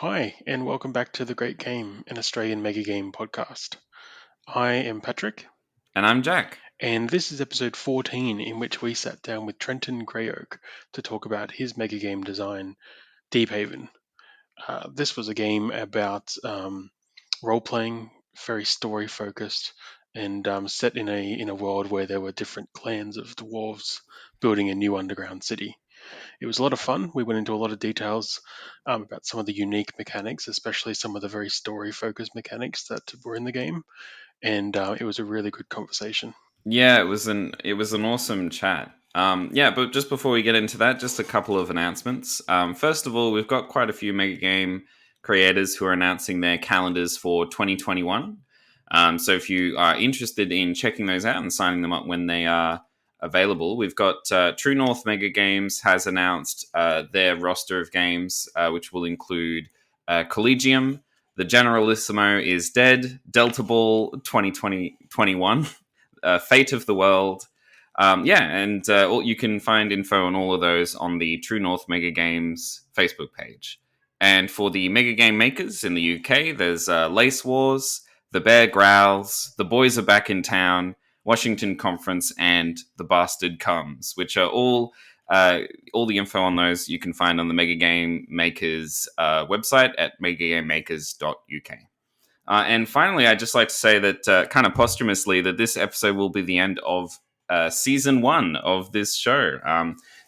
Hi, and welcome back to the Great Game, an Australian mega game podcast. I am Patrick, And I'm Jack. and this is episode 14, in which we sat down with Trenton Greyoak to talk about his mega game design, Deephaven. This was a game about role playing, very story focused, and set in a world where there were different clans of dwarves building a new underground city. It was a lot of fun. We went into a lot of details about some of the unique mechanics, especially some of the very story focused mechanics that were in the game. And it was a really good conversation. Yeah, it was an awesome chat. But just before we get into that, just a couple of announcements. First of all, we've got quite a few mega game creators who are announcing their calendars for 2021. So if you are interested in checking those out and signing them up when they are available, we've got True North Mega Games has announced their roster of games, which will include Collegium. The Generalissimo is dead. Delta Ball 2021. Fate of the World. You can find info on all of those on the True North Mega Games Facebook page. And for the Mega Game makers in the UK, there's Lace Wars, The Bear Growls, The Boys Are Back in Town, Washington Conference, and The Bastard Comes, which are all the info on those you can find on the Mega Game Makers website at megagamemakers.uk. And finally, I'd just like to say that, kind of posthumously, that this episode will be the end of season 1 of this show.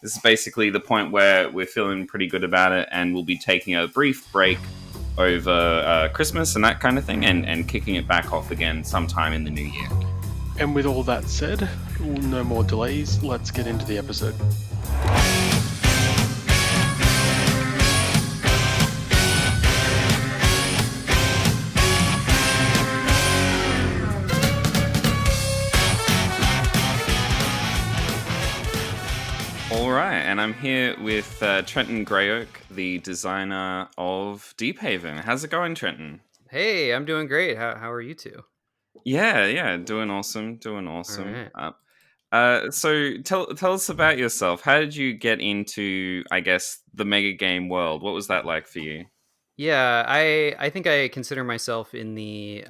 This is basically the point where we're feeling pretty good about it, and we'll be taking a brief break over Christmas and that kind of thing, and kicking it back off again sometime in the new year. And with all that said, no more delays. Let's get into the episode. All right, and I'm here with Trenton Greyoak, the designer of Deephaven. How's it going, Trenton? Hey, I'm doing great. How are you two? Yeah, doing awesome. All right. So tell us about yourself. How did you get into, I guess, the mega game world? What was that like for you? Yeah, I think I consider myself in the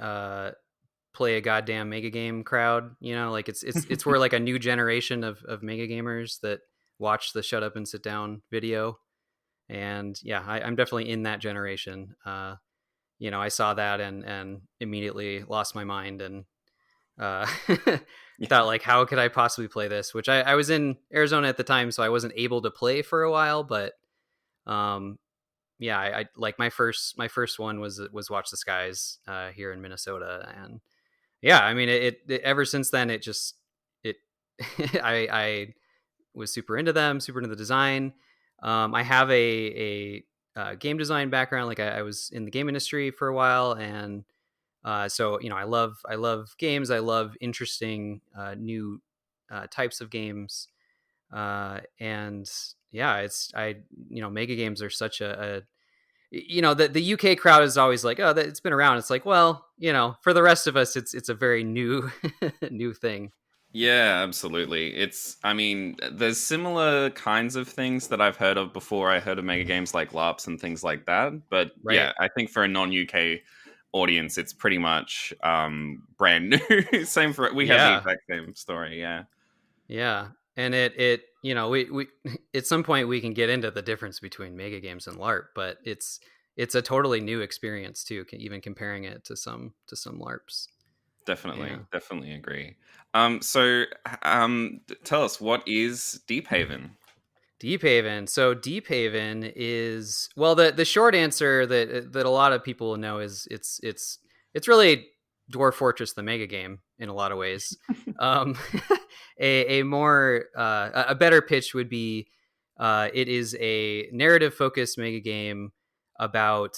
play a goddamn mega game crowd. You know, like it's where like a new generation of mega gamers that watch the shut up and sit down video. And yeah, I'm definitely in that generation. I saw that and immediately lost my mind and uh thought like how could I possibly play this, which I was in Arizona at the time, so I wasn't able to play for a while, but um I like my first one was Watch the Skies here in Minnesota. And yeah, I mean it ever since then it just it I was super into them, super into the design. I have a game design background. Like I was in the game industry for a while, and so I love games. I love interesting new types of games, and yeah, mega games are such a the UK crowd is always like, oh, it's been around. It's like, well, for the rest of us, it's a very new new thing. Yeah, absolutely. I mean, there's similar kinds of things that I've heard of before. I heard of mega games like LARPs and things like that. But Right. yeah, I think for a non-UK audience, it's pretty much brand new. Same for we have the Yeah. exact same story. Yeah. Yeah. And we at some point we can get into the difference between mega games and LARP, but it's a totally new experience too, even comparing it to some LARPs. Yeah. Definitely agree. Tell us, what is Deephaven? Deephaven. So Deephaven is, well, the short answer that a lot of people know is it's really Dwarf Fortress the mega game in a lot of ways. Um, a more a better pitch would be it is a narrative focused mega game about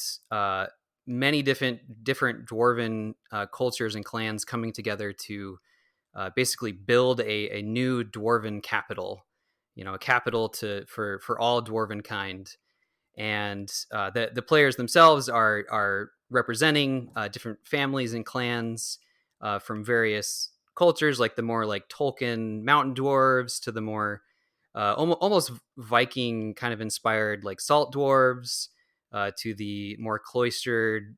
many different dwarven cultures and clans coming together to basically build a new dwarven capital, a capital for all dwarven kind. And the players themselves are representing different families and clans from various cultures, like the more like Tolkien mountain dwarves to the more almost Viking kind of inspired like salt dwarves, to the more cloistered,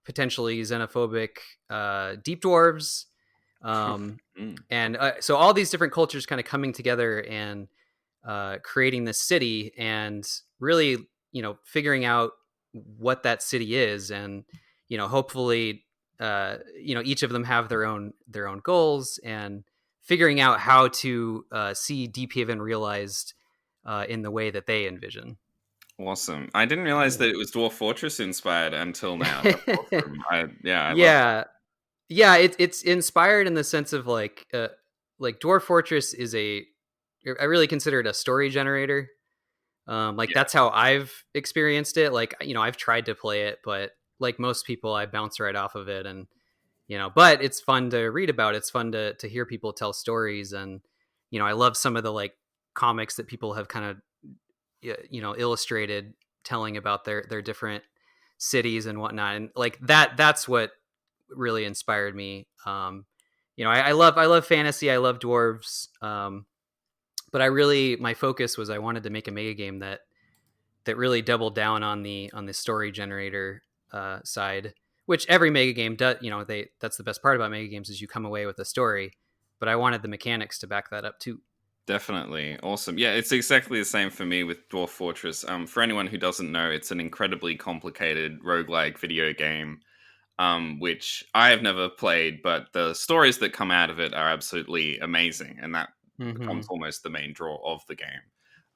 potentially xenophobic deep dwarves. And so all these different cultures kind of coming together and creating this city, and really, figuring out what that city is, and hopefully, each of them have their own goals, and figuring out how to see Deephaven realized in the way that they envision. Awesome. I didn't realize that it was Dwarf Fortress inspired until now. That's awesome. I love Yeah, yeah, it's inspired in the sense of like Dwarf Fortress is I really consider it a story generator. That's how I've experienced it. Like, I've tried to play it, but like most people, I bounce right off of it. And but it's fun to read about. It's fun to hear people tell stories. And I love some of the like comics that people have kind of illustrated, telling about their different cities and whatnot. And like that's what really inspired me. I love fantasy. I love dwarves. But my focus was, I wanted to make a mega game that really doubled down on the story generator side, which every mega game does. That's the best part about mega games, is you come away with a story. But I wanted the mechanics to back that up too. Definitely. Awesome. Yeah, it's exactly the same for me with Dwarf Fortress. For anyone who doesn't know, it's an incredibly complicated roguelike video game, which I have never played, but the stories that come out of it are absolutely amazing, and that becomes almost the main draw of the game.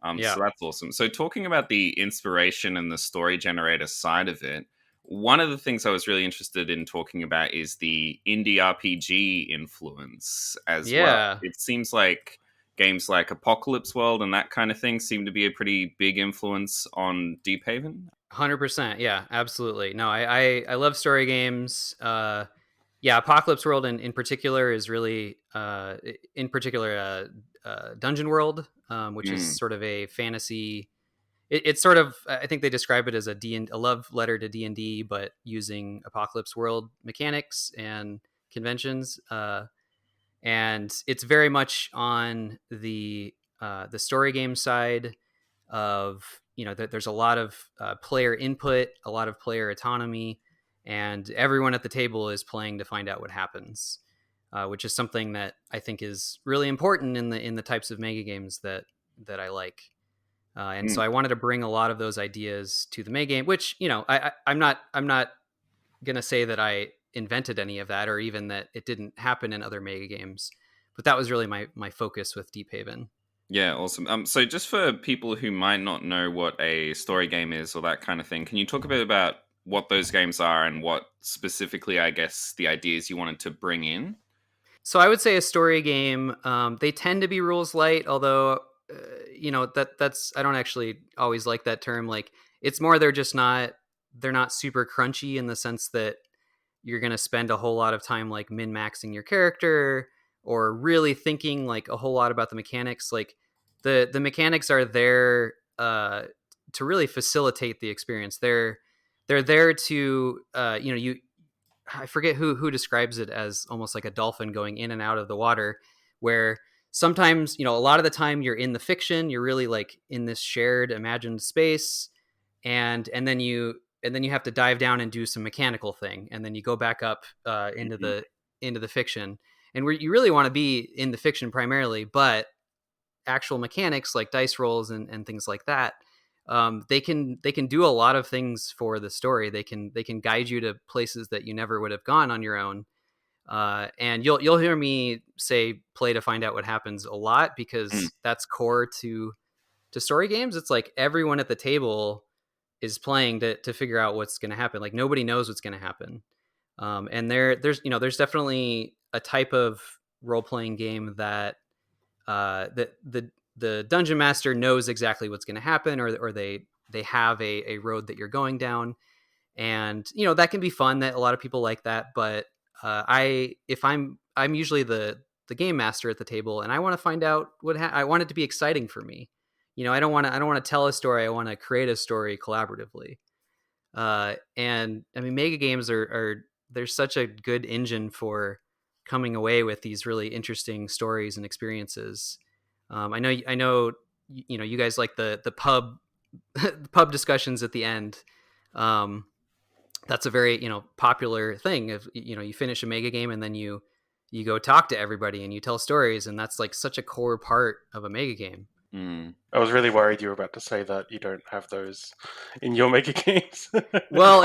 So that's awesome. So talking about the inspiration and the story generator side of it, one of the things I was really interested in talking about is the indie RPG influence as well. It seems like games like Apocalypse World and that kind of thing seem to be a pretty big influence on Deephaven. 100%. Yeah, absolutely. No, I love story games. Apocalypse World in particular is really, Dungeon World, which is sort of a fantasy. It's sort of, I think they describe it as a love letter to D&D, but using Apocalypse World mechanics and conventions. And it's very much on the story game side of, there's a lot of player input, a lot of player autonomy, and everyone at the table is playing to find out what happens, which is something that I think is really important in the types of mega games that I like. And so I wanted to bring a lot of those ideas to the mega game, which, I'm not gonna say that I invented any of that, or even that it didn't happen in other mega games, but that was really my focus with Deephaven. Yeah, awesome. So just for people who might not know what a story game is or that kind of thing, can you talk a bit about what those games are and what specifically, I guess, the ideas you wanted to bring in? So I would say a story game, they tend to be rules light, although that's, I don't actually always like that term. Like, it's more, they're not super crunchy, in the sense that you're going to spend a whole lot of time like min-maxing your character, or really thinking like a whole lot about the mechanics. Like, the mechanics are there to really facilitate the experience. They're there to I forget who describes it as almost like a dolphin going in and out of the water, where sometimes, a lot of the time you're in the fiction, you're really like in this shared imagined space, and then you have to dive down and do some mechanical thing, and then you go back up into the fiction, and where you really want to be in the fiction primarily, but actual mechanics like dice rolls and things like that, they can do a lot of things for the story. They can guide you to places that you never would have gone on your own. And you'll hear me say play to find out what happens a lot, because that's core to story games. It's like everyone at the table is playing to figure out what's going to happen. Like, nobody knows what's going to happen. And there's definitely a type of role-playing game that the dungeon master knows exactly what's going to happen, or they have a road that you're going down, and that can be fun. That a lot of people like that, but I'm usually the game master at the table, and I want to find out I want it to be exciting for me. I don't want to tell a story. I want to create a story collaboratively. And I mean, mega games are they're such a good engine for coming away with these really interesting stories and experiences. I know you guys like the pub pub discussions at the end. That's a very, popular thing. If you finish a mega game and then you go talk to everybody and you tell stories, and that's like such a core part of a mega game. I was really worried you were about to say that you don't have those in your mega games. Well,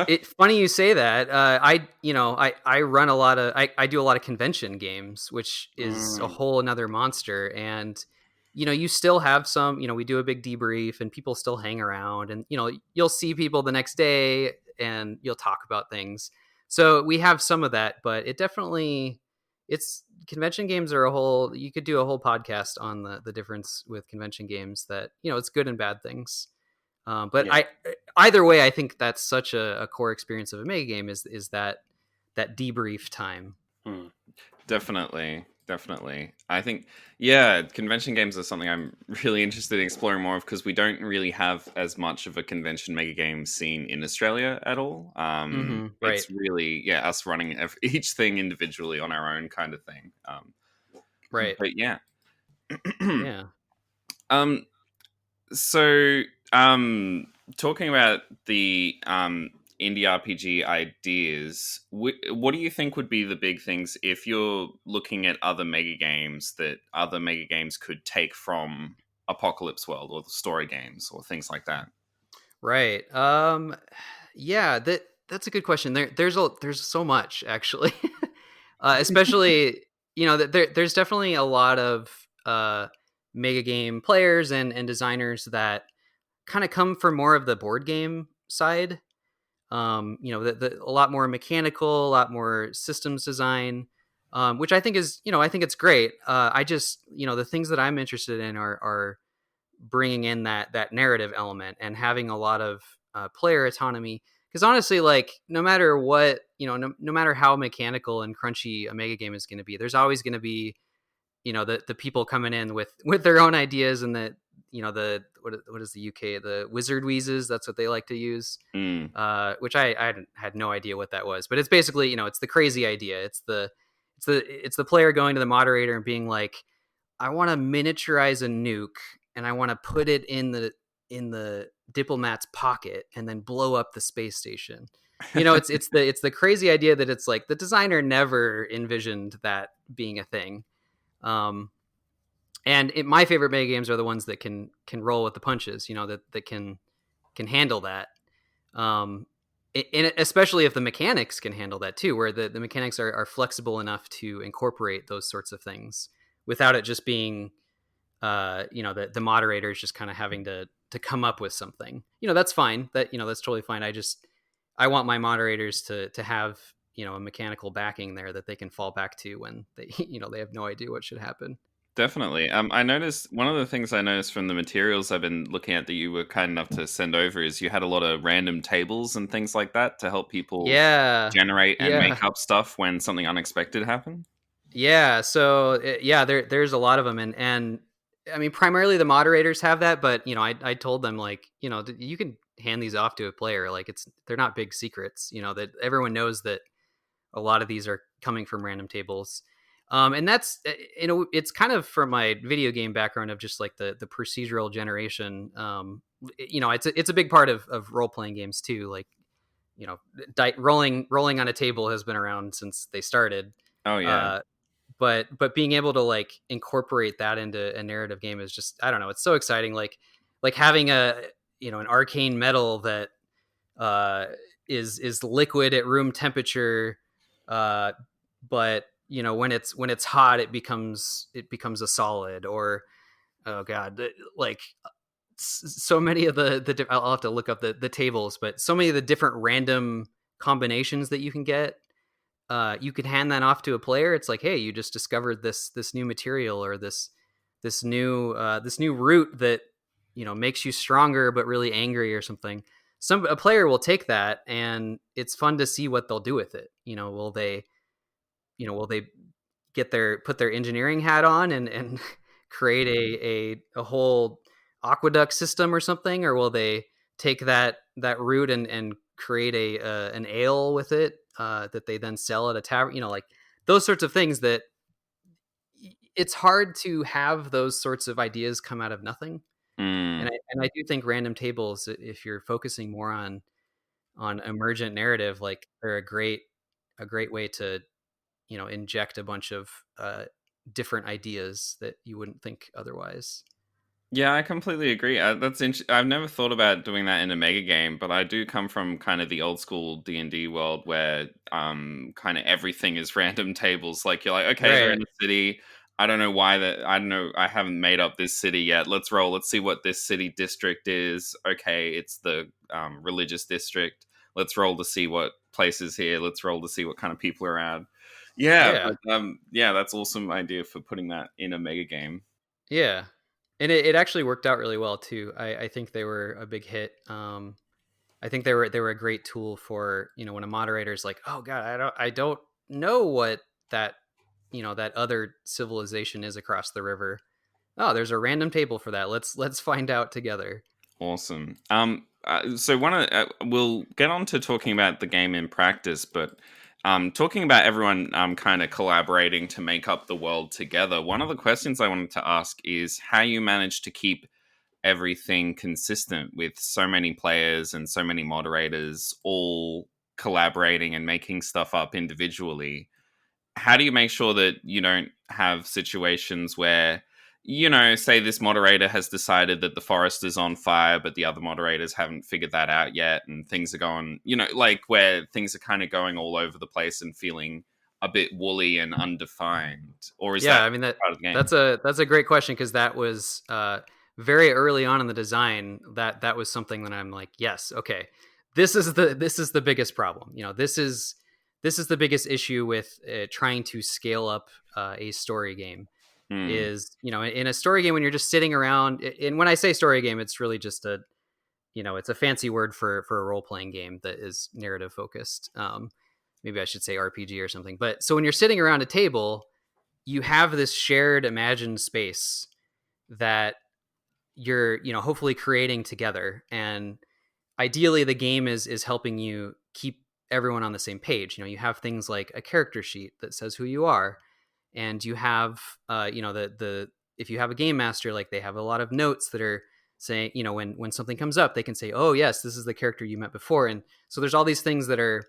it's funny you say that. I run a lot of I do a lot of convention games, which is a whole another monster. And you still have some. We do a big debrief, and people still hang around, and you'll see people the next day, and you'll talk about things. So we have some of that, but it definitely convention games are a whole. You could do a whole podcast on the difference with convention games. That it's good and bad things. But Yeah. Either way, I think that's such a core experience of a mega game is that debrief time. Definitely. I think, convention games are something I'm really interested in exploring more of, because we don't really have as much of a convention mega game scene in Australia at all. Right. It's really, us running each thing individually on our own kind of thing. Right. But yeah. Yeah. So, talking about the indie RPG ideas, what do you think would be the big things if you're looking at other mega games that other mega games could take from Apocalypse World or the story games or things like that? Right. Yeah, that's a good question. There's so much actually. Especially, there's definitely a lot of mega game players and designers that kind of come from more of the board game side. A lot more mechanical, a lot more systems design, which I think is, I think it's great. I just, the things that I'm interested in are bringing in that narrative element and having a lot of player autonomy. Because honestly, like no matter what, no matter how mechanical and crunchy a mega game is going to be, there's always going to be, the people coming in with their own ideas, and that what is the UK, the wizard wheezes, that's what they like to use, which I had no idea what that was, but it's basically it's the crazy idea. It's the player going to the moderator and being like, I want to miniaturize a nuke and I want to put it in the diplomat's pocket and then blow up the space station. It's the crazy idea that it's like the designer never envisioned that being a thing. And my favorite mega games are the ones that can roll with the punches, that can handle that. And especially if the mechanics can handle that too, where the mechanics are flexible enough to incorporate those sorts of things without it just being, the moderators just kind of having to come up with something. That's fine. That's totally fine. I want my moderators to have, a mechanical backing there that they can fall back to when they, they have no idea what should happen. Definitely. I noticed one of the things I noticed from the materials I've been looking at that you were kind enough to send over is you had a lot of random tables and things like that to help people generate and make up stuff when something unexpected happened. Yeah. So there's a lot of them, and I mean primarily the moderators have that, but I told them like you can hand these off to a player, like they're not big secrets, that everyone knows that a lot of these are coming from random tables. And that's it's kind of from my video game background of just like the procedural generation. It's a big part of role playing games too. Like rolling on a table has been around since they started. Oh yeah. But being able to like incorporate that into a narrative game is just, I don't know, it's so exciting. Like having an arcane metal that is liquid at room temperature, but when it's hot it becomes a solid. Or oh god, like so many of the I'll have to look up the tables, but so many of the different random combinations that you can get, you could hand that off to a player. It's like, hey, you just discovered this new material, or this new root that makes you stronger but really angry or something. A player will take that, and it's fun to see what they'll do with it. Will they put their engineering hat on and create a whole aqueduct system or something, or will they take that root and create an ale with it that they then sell at a tavern? Like those sorts of things that it's hard to have those sorts of ideas come out of nothing. Mm. And I do think random tables, if you're focusing more on emergent narrative, like they're a great way to, you know, inject a bunch of different ideas that you wouldn't think otherwise. Yeah, I completely agree. I've never thought about doing that in a mega game, but I do come from kind of the old school D&D world where kind of everything is random tables. Like you're like, okay, they're Right. in a city. I don't know why that. I don't know. I haven't made up this city yet. Let's roll. Let's see what this city district is. Okay, it's the religious district. Let's roll to see what places here. Let's roll to see what kind of people are around. Yeah, Yeah. but yeah, that's awesome idea for putting that in a mega game. Yeah. And it actually worked out really well too. I think they were a big hit. I think they were a great tool for, you know, when a moderator's like, oh God, I don't know what that, you know, that other civilization is across the river. Oh, there's a random table for that. Let's find out together. Awesome. So we'll get on to talking about the game in practice, but talking about everyone kind of collaborating to make up the world together. One of the questions I wanted to ask is how you manage to keep everything consistent with so many players and so many moderators all collaborating and making stuff up individually. How do you make sure that you don't have situations where, you know, say this moderator has decided that the forest is on fire, but the other moderators haven't figured that out yet, and things are going, you know, like where things are kind of going all over the place and feeling a bit woolly and undefined? Or is Yeah, that I mean part of the game? that's a great question, because that was very early on in the design. That was something that I'm like, yes, okay, this is the biggest problem. You know, this is the biggest issue with trying to scale up a story game. Hmm. Is, you know, in a story game when you're just sitting around, and when I say story game, it's really just a, you know, it's a fancy word for a role playing game that is narrative focused. Maybe I should say RPG or something. But so when you're sitting around a table, you have this shared imagined space that you're, you know, hopefully creating together, and ideally the game is helping you keep everyone on the same page. You know, you have things like a character sheet that says who you are, and you have you know, the if you have a game master, like they have a lot of notes that are saying, you know, when something comes up, they can say, oh yes, this is the character you met before. And so there's all these things that are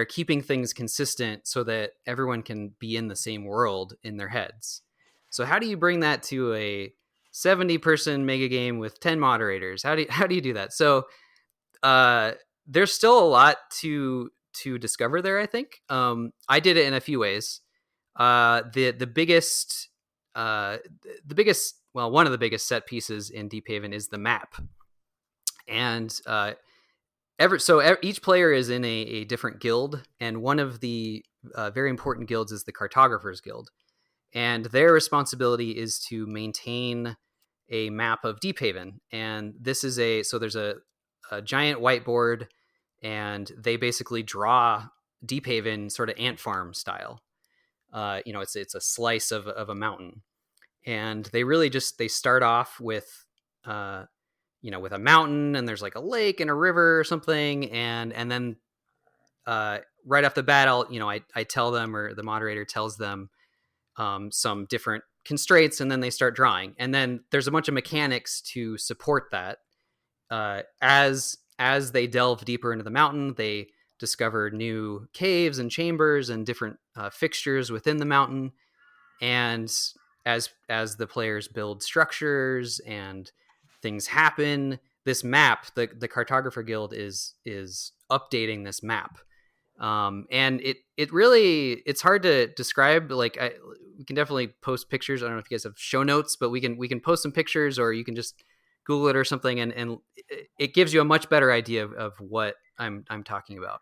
keeping things consistent so that everyone can be in the same world in their heads. So how do you bring that to a 70-person mega game with 10 moderators? How do you do that? So uh, there's still a lot to discover there, I think. I did it in a few ways. The biggest well, one of the biggest set pieces in Deephaven is the map. And each player is in a different guild, and one of the very important guilds is the Cartographers Guild, and their responsibility is to maintain a map of Deephaven. And this is there's a giant whiteboard, and they basically draw Deephaven sort of ant farm style. You know, it's a slice of a mountain, and they really just they start off with uh, you know, with a mountain, and there's like a lake and a river or something, and then right off the bat, I tell them, or the moderator tells them some different constraints, and then they start drawing, and then there's a bunch of mechanics to support that. As they delve deeper into the mountain, they discover new caves and chambers and different fixtures within the mountain, and as the players build structures and things happen, this map, the Cartographer Guild is updating this map. And it really, it's hard to describe. Like, we can definitely post pictures. I don't know if you guys have show notes, but we can post some pictures, or you can just Google it or something, and it gives you a much better idea of what I'm talking about.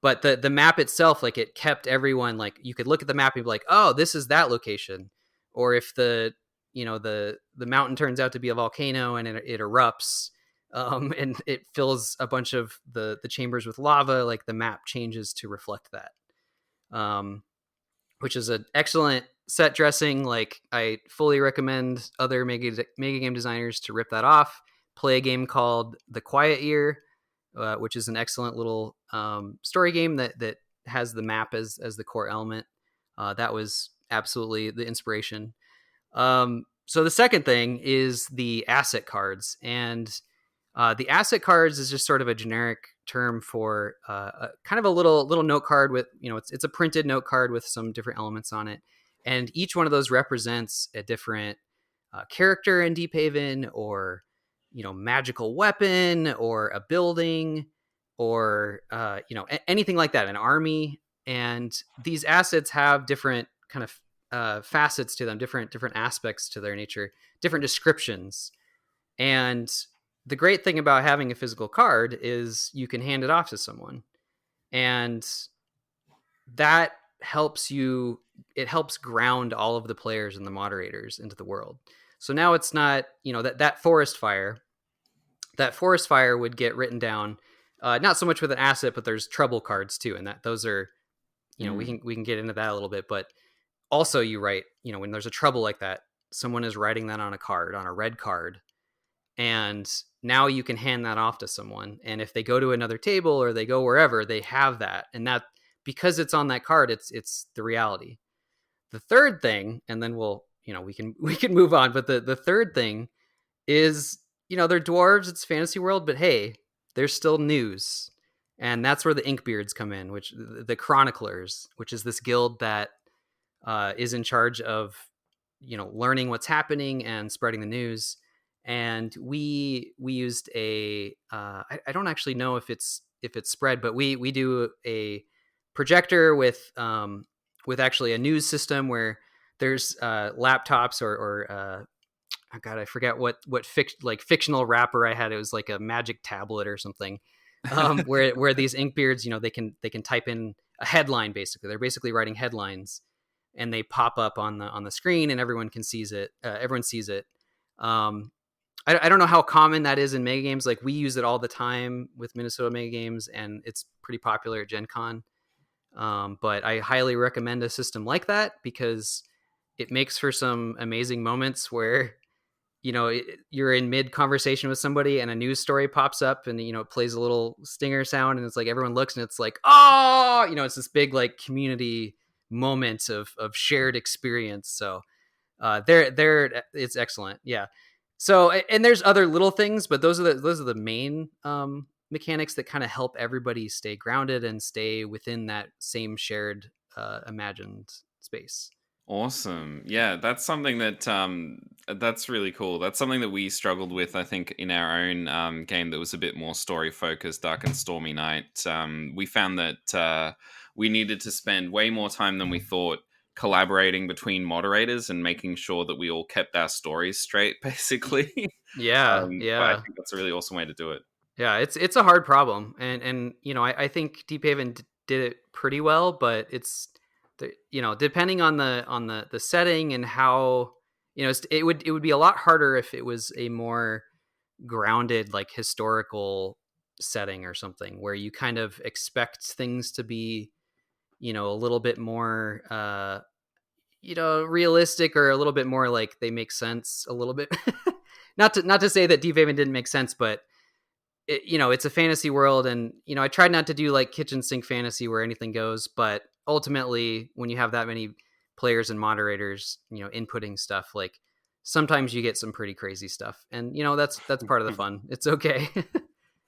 But the map itself, like, it kept everyone, like, you could look at the map and be like, oh, this is that location. Or if the, you know, the mountain turns out to be a volcano and it erupts, and it fills a bunch of the chambers with lava, like, the map changes to reflect that. Which is an excellent set dressing. Like, I fully recommend other mega game designers to rip that off. Play a game called The Quiet Year, which is an excellent little story game that has the map as the core element. That was absolutely the inspiration. So the second thing is the asset cards, and the asset cards is just sort of a generic term for kind of a little note card with, it's a printed note card with some different elements on it, and each one of those represents a different character in Deephaven, or magical weapon, or a building, or anything like that, an army. And these assets have different kind of facets to them, different aspects to their nature, different descriptions. And the great thing about having a physical card is you can hand it off to someone, and that it helps ground all of the players and the moderators into the world. So now it's not, that forest fire would get written down, not so much with an asset, but there's trouble cards too, and that those are, we can get into that a little bit. But also, you write, when there's a trouble like that, someone is writing that on a card, on a red card, and now you can hand that off to someone, and if they go to another table or they go wherever, they have that, and that, because it's on that card, it's the reality. The third thing, and then we can move on, but the third thing is, they're dwarves, it's fantasy world, but hey, there's still news. And that's where the Inkbeards come in, which the Chroniclers, which is this guild that is in charge of learning what's happening and spreading the news. And we used I don't actually know if it's spread, but we do a projector with actually a news system where there's laptops, or oh God, I forget what fictional wrapper I had. It was like a magic tablet or something, where these Inkbeards, they can type in a headline. Basically, they're basically writing headlines, and they pop up on the screen, and everyone sees it. I don't know how common that is in mega games. Like, we use it all the time with Minnesota mega games, and it's pretty popular at Gen Con. But I highly recommend a system like that, because it makes for some amazing moments where you're in mid conversation with somebody and a news story pops up, and it plays a little stinger sound, and it's like everyone looks, and it's like, oh, it's this big like community moment of shared experience. So there it's excellent. Yeah. So, and there's other little things, but those are the main mechanics that kind of help everybody stay grounded and stay within that same shared imagined space. Awesome. Yeah, that's something that that's really cool. That's something that we struggled with, I think, in our own game that was a bit more story focused, Dark and Stormy Night. We found that we needed to spend way more time than we thought collaborating between moderators and making sure that we all kept our stories straight, basically. Yeah, But I think that's a really awesome way to do it. Yeah, it's a hard problem, and I think Deephaven did it pretty well, but it's depending on the setting and how it would be a lot harder if it was a more grounded, like, historical setting or something, where you kind of expect things to be a little bit more realistic, or a little bit more like they make sense a little bit. not to say that Deephaven didn't make sense, but it's a fantasy world, and I tried not to do like kitchen sink fantasy where anything goes, but ultimately, when you have that many players and moderators inputting stuff, like, sometimes you get some pretty crazy stuff, and that's part of the fun. It's okay.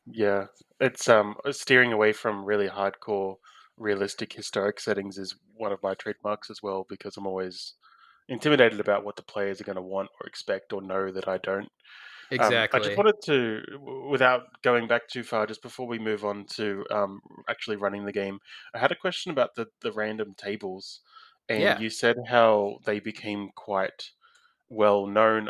Yeah, it's steering away from really hardcore, realistic historic settings is one of my trademarks as well, because I'm always intimidated about what the players are going to want or expect or know that I don't. I just Exactly. wanted to, without going back too far, just before we move on to actually running the game, I had a question about the random tables, and Yeah. you said how they became quite well known,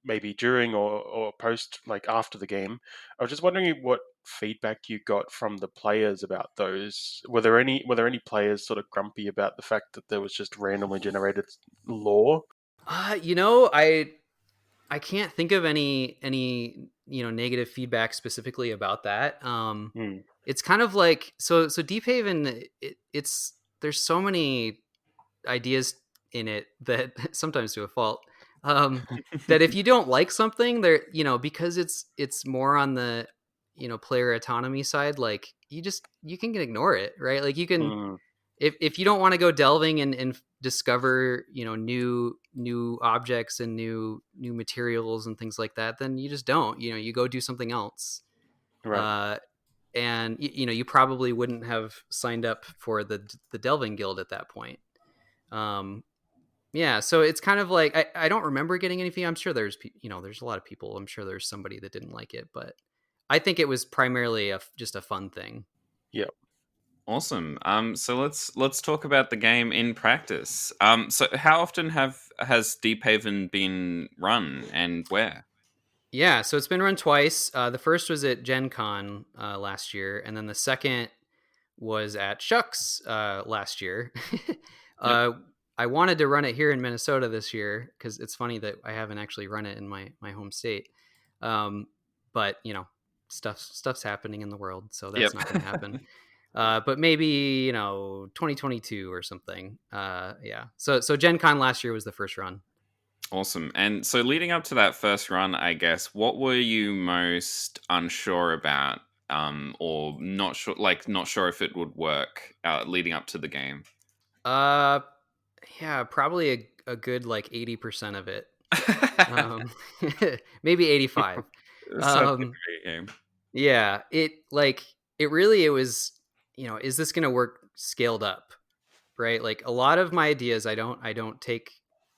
maybe during or post, like after the game. I was just wondering what feedback you got from the players about those. Were there any players sort of grumpy about the fact that there was just randomly generated lore? I can't think of any negative feedback specifically about that. Hmm. It's kind of like, so Deephaven, it's there's so many ideas in it that sometimes to a fault, that if you don't like something, there because it's more on the player autonomy side, like, you can ignore it, right? Like, you can Hmm. if you don't want to go delving and discover, new objects and new materials and things like that, then you just don't. You go do something else. Right. And you probably wouldn't have signed up for the delving guild at that point. Yeah, so it's kind of like I don't remember getting anything. I'm sure there's there's a lot of people. I'm sure there's somebody that didn't like it, but I think it was primarily just a fun thing. Yeah. Awesome. So let's talk about the game in practice. So how often has Deephaven been run, and where? Yeah, so it's been run twice. The first was at Gen Con last year, and then the second was at Shucks last year. Yep. I wanted to run it here in Minnesota this year because it's funny that I haven't actually run it in my home state. But stuff's happening in the world, so Yep. that's not going to happen. But maybe 2022 or something. Yeah. So Gen Con last year was the first run. Awesome. And so leading up to that first run, I guess, what were you most unsure about, or not sure if it would work, leading up to the game? Yeah, probably a good like 80% of it. Maybe 85. Such a great game. Yeah, it really, it was, is this going to work scaled up, right? Like a lot of my ideas, I don't take,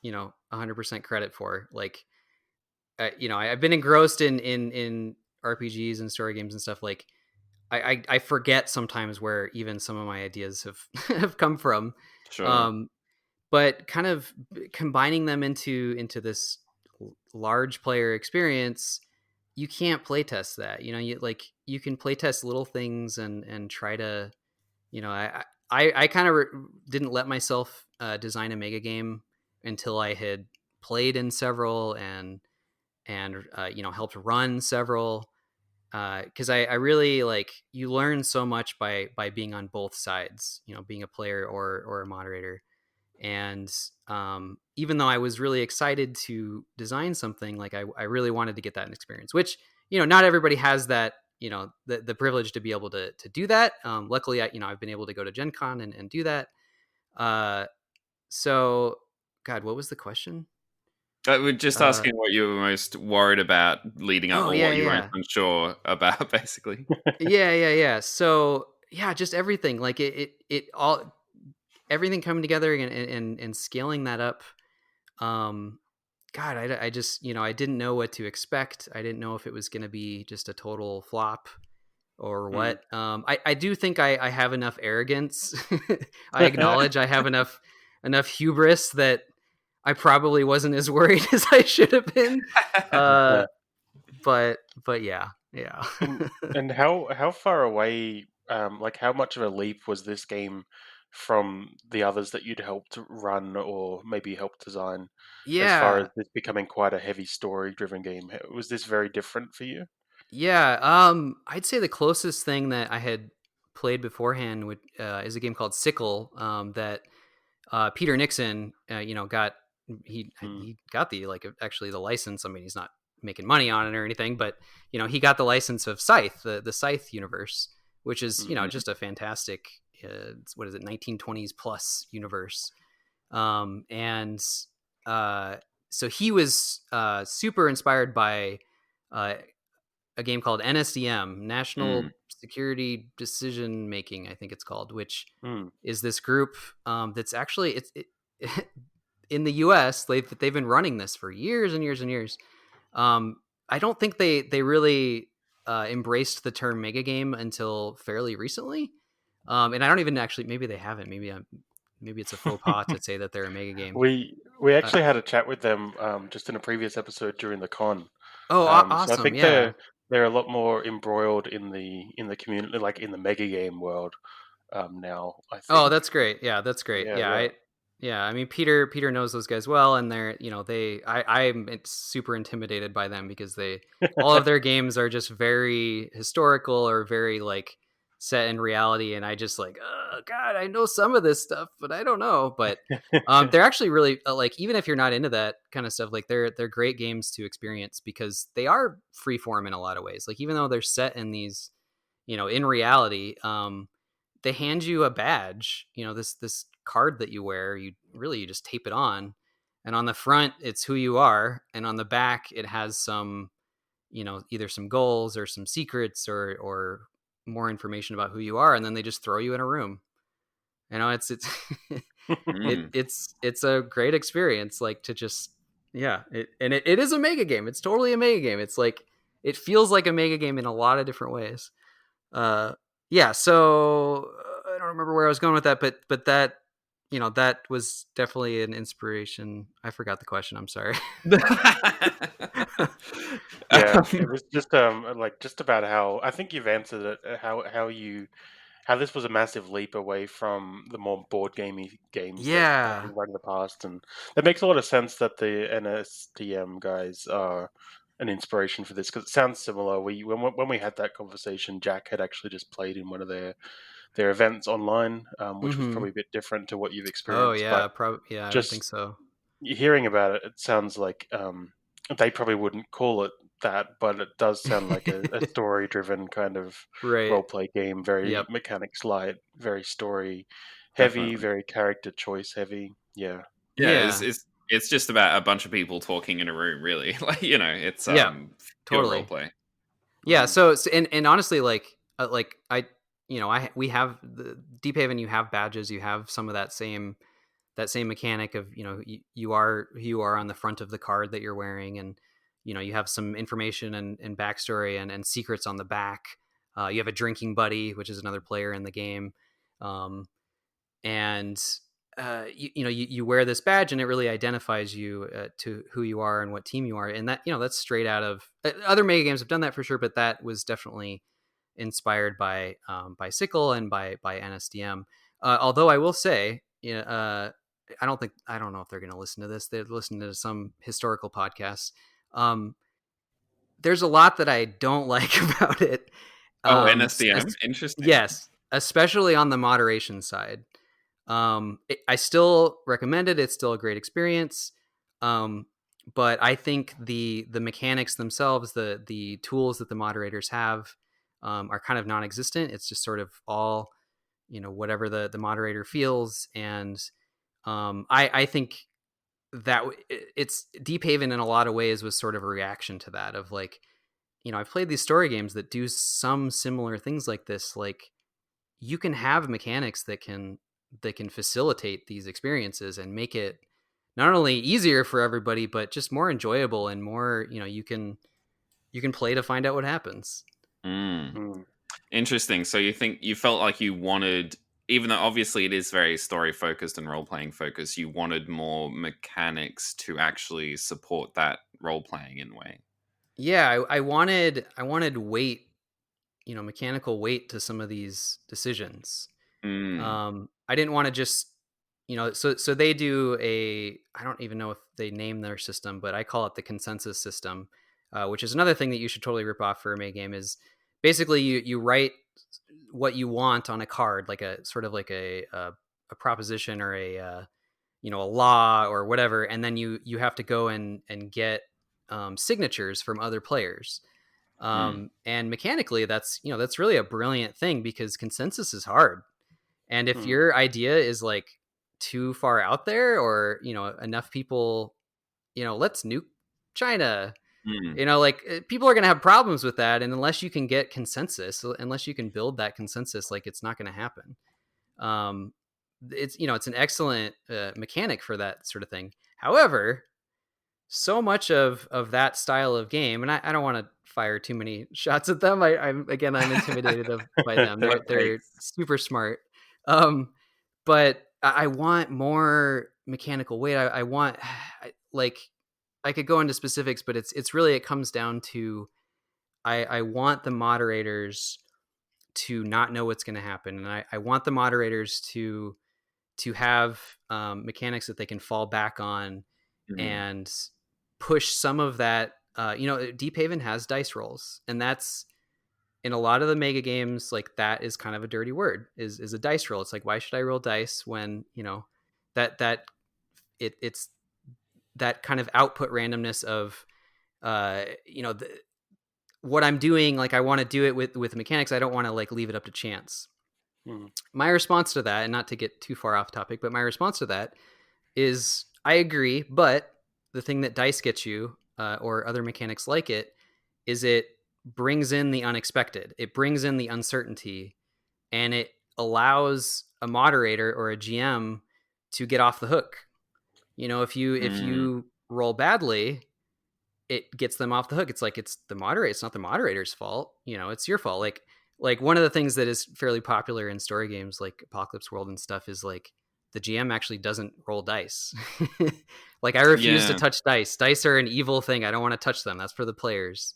100% credit for. Like, I've been engrossed in RPGs and story games and stuff. Like, I forget sometimes where even some of my ideas have have come from. Sure. But kind of combining them into this large player experience, you can't playtest that. You can playtest little things and try to, I kind of didn't let myself design a mega game until I had played in several and helped run several, because I really, like, you learn so much by being on both sides, being a player or a moderator. And even though I was really excited to design something, like I really wanted to get that experience, which not everybody has that, the privilege to be able to do that. Luckily, I've been able to go to Gen Con and do that. So, God, what was the question? We're just asking what you were most worried about leading up, Oh, or yeah, what you were most yeah. unsure about, basically. Yeah. So yeah, just everything, like it all, everything coming together and scaling that up. God, I just, I didn't know what to expect. I didn't know if it was going to be just a total flop or Mm. what. I do think I have enough arrogance. I acknowledge I have enough hubris that I probably wasn't as worried as I should have been. Uh, Yeah. but yeah. And how far away, like how much of a leap was this game from the others that you'd helped run or maybe helped design, as far as Yeah. this becoming quite a heavy story-driven game? Was this very different for you? Yeah. I'd say the closest thing that I had played beforehand is a game called Sickle, that Peter Nixon, got. Mm. He got the, like, actually the license. I mean, he's not making money on it or anything, but he got the license of Scythe, the Scythe universe, which is Mm-hmm. just a fantastic, what is it, 1920s plus universe. And so he was super inspired by uh, a game called NSDM, Mm. National Security Decision Making, I think it's called, which Mm. is this group that's actually in the U.S. They've been running this for years and years and years. I don't think they really embraced the term mega game until fairly recently, and I don't even actually. Maybe they haven't. Maybe it's a faux pas to say that they're a mega game. We Uh, actually had a chat with them just in a previous episode during the con. oh, So I awesome! think Yeah. they're a lot more embroiled in the community, like in the mega game world now. I Oh, think. that's great. Yeah, that's great. Yeah, Yeah, yeah. I mean, Peter knows those guys well, and they're, I'm super intimidated by them because all of their games are just very historical or very, like, set in reality, and I just, like, oh God, I know some of this stuff, but I don't know. But they're actually really, like, even if you're not into that kind of stuff, like, they're great games to experience because they are freeform in a lot of ways. Like, even though they're set in these, in reality, they hand you a badge, this card that you wear. You just tape it on, and on the front it's who you are, and on the back it has some, either some goals or some secrets or more information about who you are, and then they just throw you in a room. It's Mm. it's a great experience, like, to just, yeah, it is a mega game. It's totally a mega game. It's like, it feels like a mega game in a lot of different ways. Yeah, so I don't remember where I was going with that, but that, that was definitely an inspiration. I forgot the question. I'm sorry. Yeah, Um, it was just like just about how I think you've answered it. How this was a massive leap away from the more board gamey games that have Yeah, been run in the past, and it makes a lot of sense that the NSDM guys are an inspiration for this, because it sounds similar. When we had that conversation, Jack had actually just played in one of their events online, which was mm-hmm. probably a bit different to what you've Oh experienced, but yeah, probably, yeah, I would think just so. hearing about it, it sounds like they probably wouldn't call it that, but it does sound like a story-driven kind of Right. role-play game, very Yep. mechanics light, very story heavy, definitely. very character choice heavy. Yeah. Yeah, Yeah. it's just about a bunch of people talking in a room, really. Like, it's Yeah. pure Totally. role play. Yeah. Mm. So and honestly, like we have the Deephaven. You have badges. You have some of that same mechanic of, you are who you are on the front of the card that you're wearing, and you have some information and backstory and secrets on the back. You have a drinking buddy, which is another player in the game, um, and you wear this badge, and it really identifies you, to who you are and what team you are, and that's straight out of, other mega games have done that for sure, but that was definitely inspired by Sickle and by NSDM. Although I will say, I don't know if they're going to listen to this. They're listening to some historical podcasts. Um, there's a lot that I don't like about it. Oh, Um, NSDM? Interesting. yes, especially on the moderation side. I still recommend it. It's still a great experience. Um, but I think the mechanics themselves, the tools that the moderators have, are kind of non-existent. It's just sort of all, whatever the moderator feels, and I think that it's Deephaven in a lot of ways was sort of a reaction to that, of like, I've played these story games that do some similar things like this. Like, you can have mechanics that can facilitate these experiences and make it not only easier for everybody, but just more enjoyable, and more, you can play to find out what happens. Mm. Mm. Interesting. So you felt like you wanted, even though obviously it is very story focused and role playing focused, you wanted more mechanics to actually support that role playing in a way. Yeah, I wanted weight, mechanical weight to some of these decisions. Mm. I didn't want to just, so they do I don't even know if they name their system, but I call it the consensus system, which is another thing that you should totally rip off for a May game. Is basically, you write what you want on a card, like a sort of like a proposition, or a law or whatever, and then you have to go and get signatures from other players. Mm. And mechanically, that's really a brilliant thing, because consensus is hard. And if Mm. your idea is like too far out there, or enough people, let's nuke China, Mm. like, people are going to have problems with that, and unless you can get consensus, unless you can build that consensus, like, it's not going to happen. um it's an excellent mechanic for that sort of thing. However, so much of that style of game, and I don't want to fire too many shots at them. I'm intimidated by them. Hot They're takes. super smart. um but I want more mechanical weight. I want, like, I could go into specifics, but it's really, it comes down to, I want the moderators to not know what's going to happen, and I want the moderators to have mechanics that they can fall back on, Mm. and push some of that. Deephaven has dice rolls, and that's, in a lot of the mega games, like, that is kind of a dirty word, is a dice roll. It's like, why should I roll dice when, that it's that kind of output randomness of, uh you know the, what I'm doing. Like, I want to do it with mechanics. I don't want to, like, leave it up to chance. Mm. My response to that, and not to get too far off topic, but my response to that is I agree, but the thing that dice gets you, or other mechanics like it, is it brings in the unexpected. It brings in the uncertainty, and it allows a moderator or a GM to get off the hook. You know, if you roll badly, it gets them off the hook. It's like it's not the moderator's fault. You know, it's your fault. Like one of the things that is fairly popular in story games like Apocalypse World and stuff is like the GM actually doesn't roll dice. Like I refuse to touch dice. Dice are an evil thing. I don't want to touch them. That's for the players.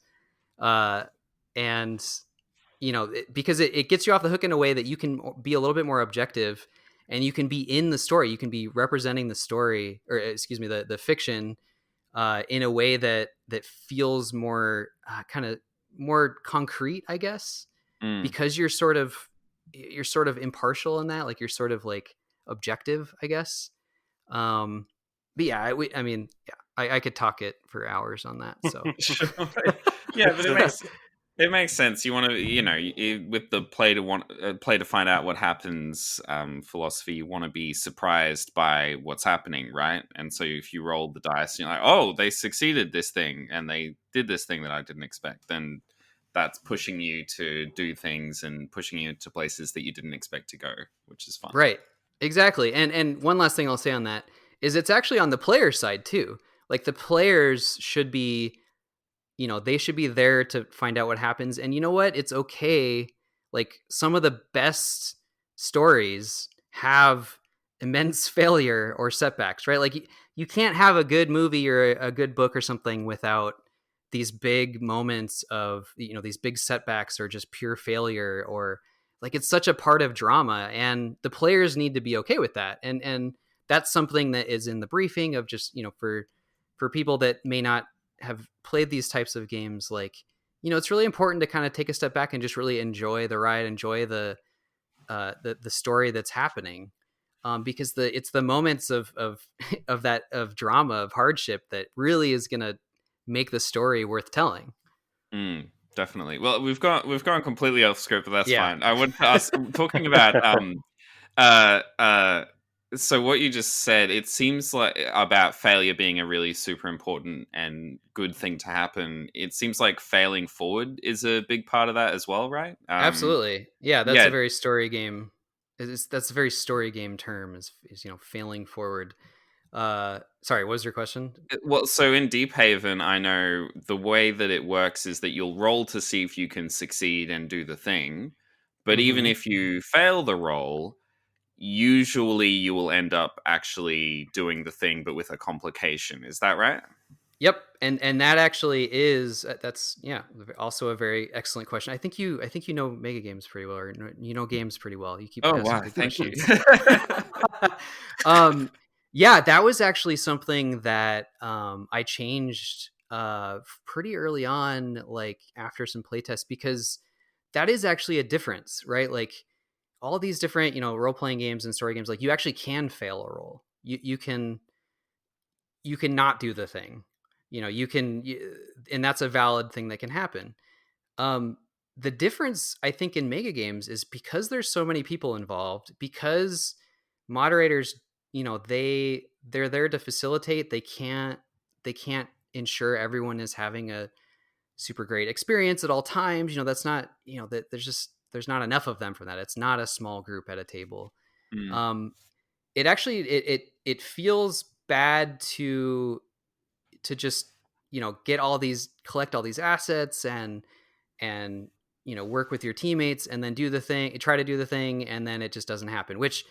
And you know, because it gets you off the hook in a way that you can be a little bit more objective, and you can be in the story. You can be representing the story, or excuse me, the fiction, in a way that feels more kind of more concrete, I guess, because you're sort of impartial in that, like you're sort of like objective, I guess. But yeah, I mean, yeah, I could talk it for hours on that. So Sure. Yeah, but it makes sense. You want to, you know, with the play to find out what happens philosophy, you want to be surprised by what's happening, right? And so if you roll the dice, you're like, oh, they succeeded this thing, and they did this thing that I didn't expect. Then that's pushing you to do things and pushing you to places that you didn't expect to go, which is fun. right, exactly. And one last thing I'll say on that is it's actually on the player side too. Like the players should be, you know, they should be there to find out what happens. And you know what? It's okay. Like some of the best stories have immense failure or setbacks, right? Like you can't have a good movie or a good book or something without these big moments of, you know, these big setbacks or just pure failure, or like it's such a part of drama, and the players need to be okay with that. And that's something that is in the briefing of just, you know, for people that may not have played these types of games, like, you know, it's really important to kind of take a step back and just really enjoy the ride, enjoy the story that's happening, because it's the moments of of drama, of hardship, that really is going to make the story worth telling. Definitely. Well, we've gone completely off script, but that's Yeah. fine. I would ask, talking about uh uh so what you just said, it seems like about failure being a really super important and good thing to happen. It seems like failing forward is a big part of that as well, right? Absolutely. Yeah, that's Yeah. a very story game. That's a very story game term, is you know, failing forward. Sorry, what was your question? Well, so in Deephaven, I know the way that it works is that you'll roll to see if you can succeed and do the thing. But even Mhm. if you fail the roll, usually you will end up actually doing the thing, but with a complication. Is that right? Yep, and that actually is that's, yeah, also a very excellent question. I think you know mega games pretty well, or you know games pretty well. You keep Oh, asking wow. good Thank you. questions. um, yeah, that was actually something that I changed pretty early on, like after some playtests, because that is actually a difference, right? Like all these different, you know, role playing games and story games, like you actually can fail a roll. You can not do the thing, you know, and that's a valid thing that can happen. um the difference, I think, in mega games is because there's so many people involved, because moderators, you know, they're there to facilitate. They can't ensure everyone is having a super great experience at all times. You know, that's not, you know, that there's not enough of them for that. It's not a small group at a table. Mm, um it actually it feels bad to just, you know, collect all these assets and you know, work with your teammates and then try to do the thing, and then it just doesn't happen, which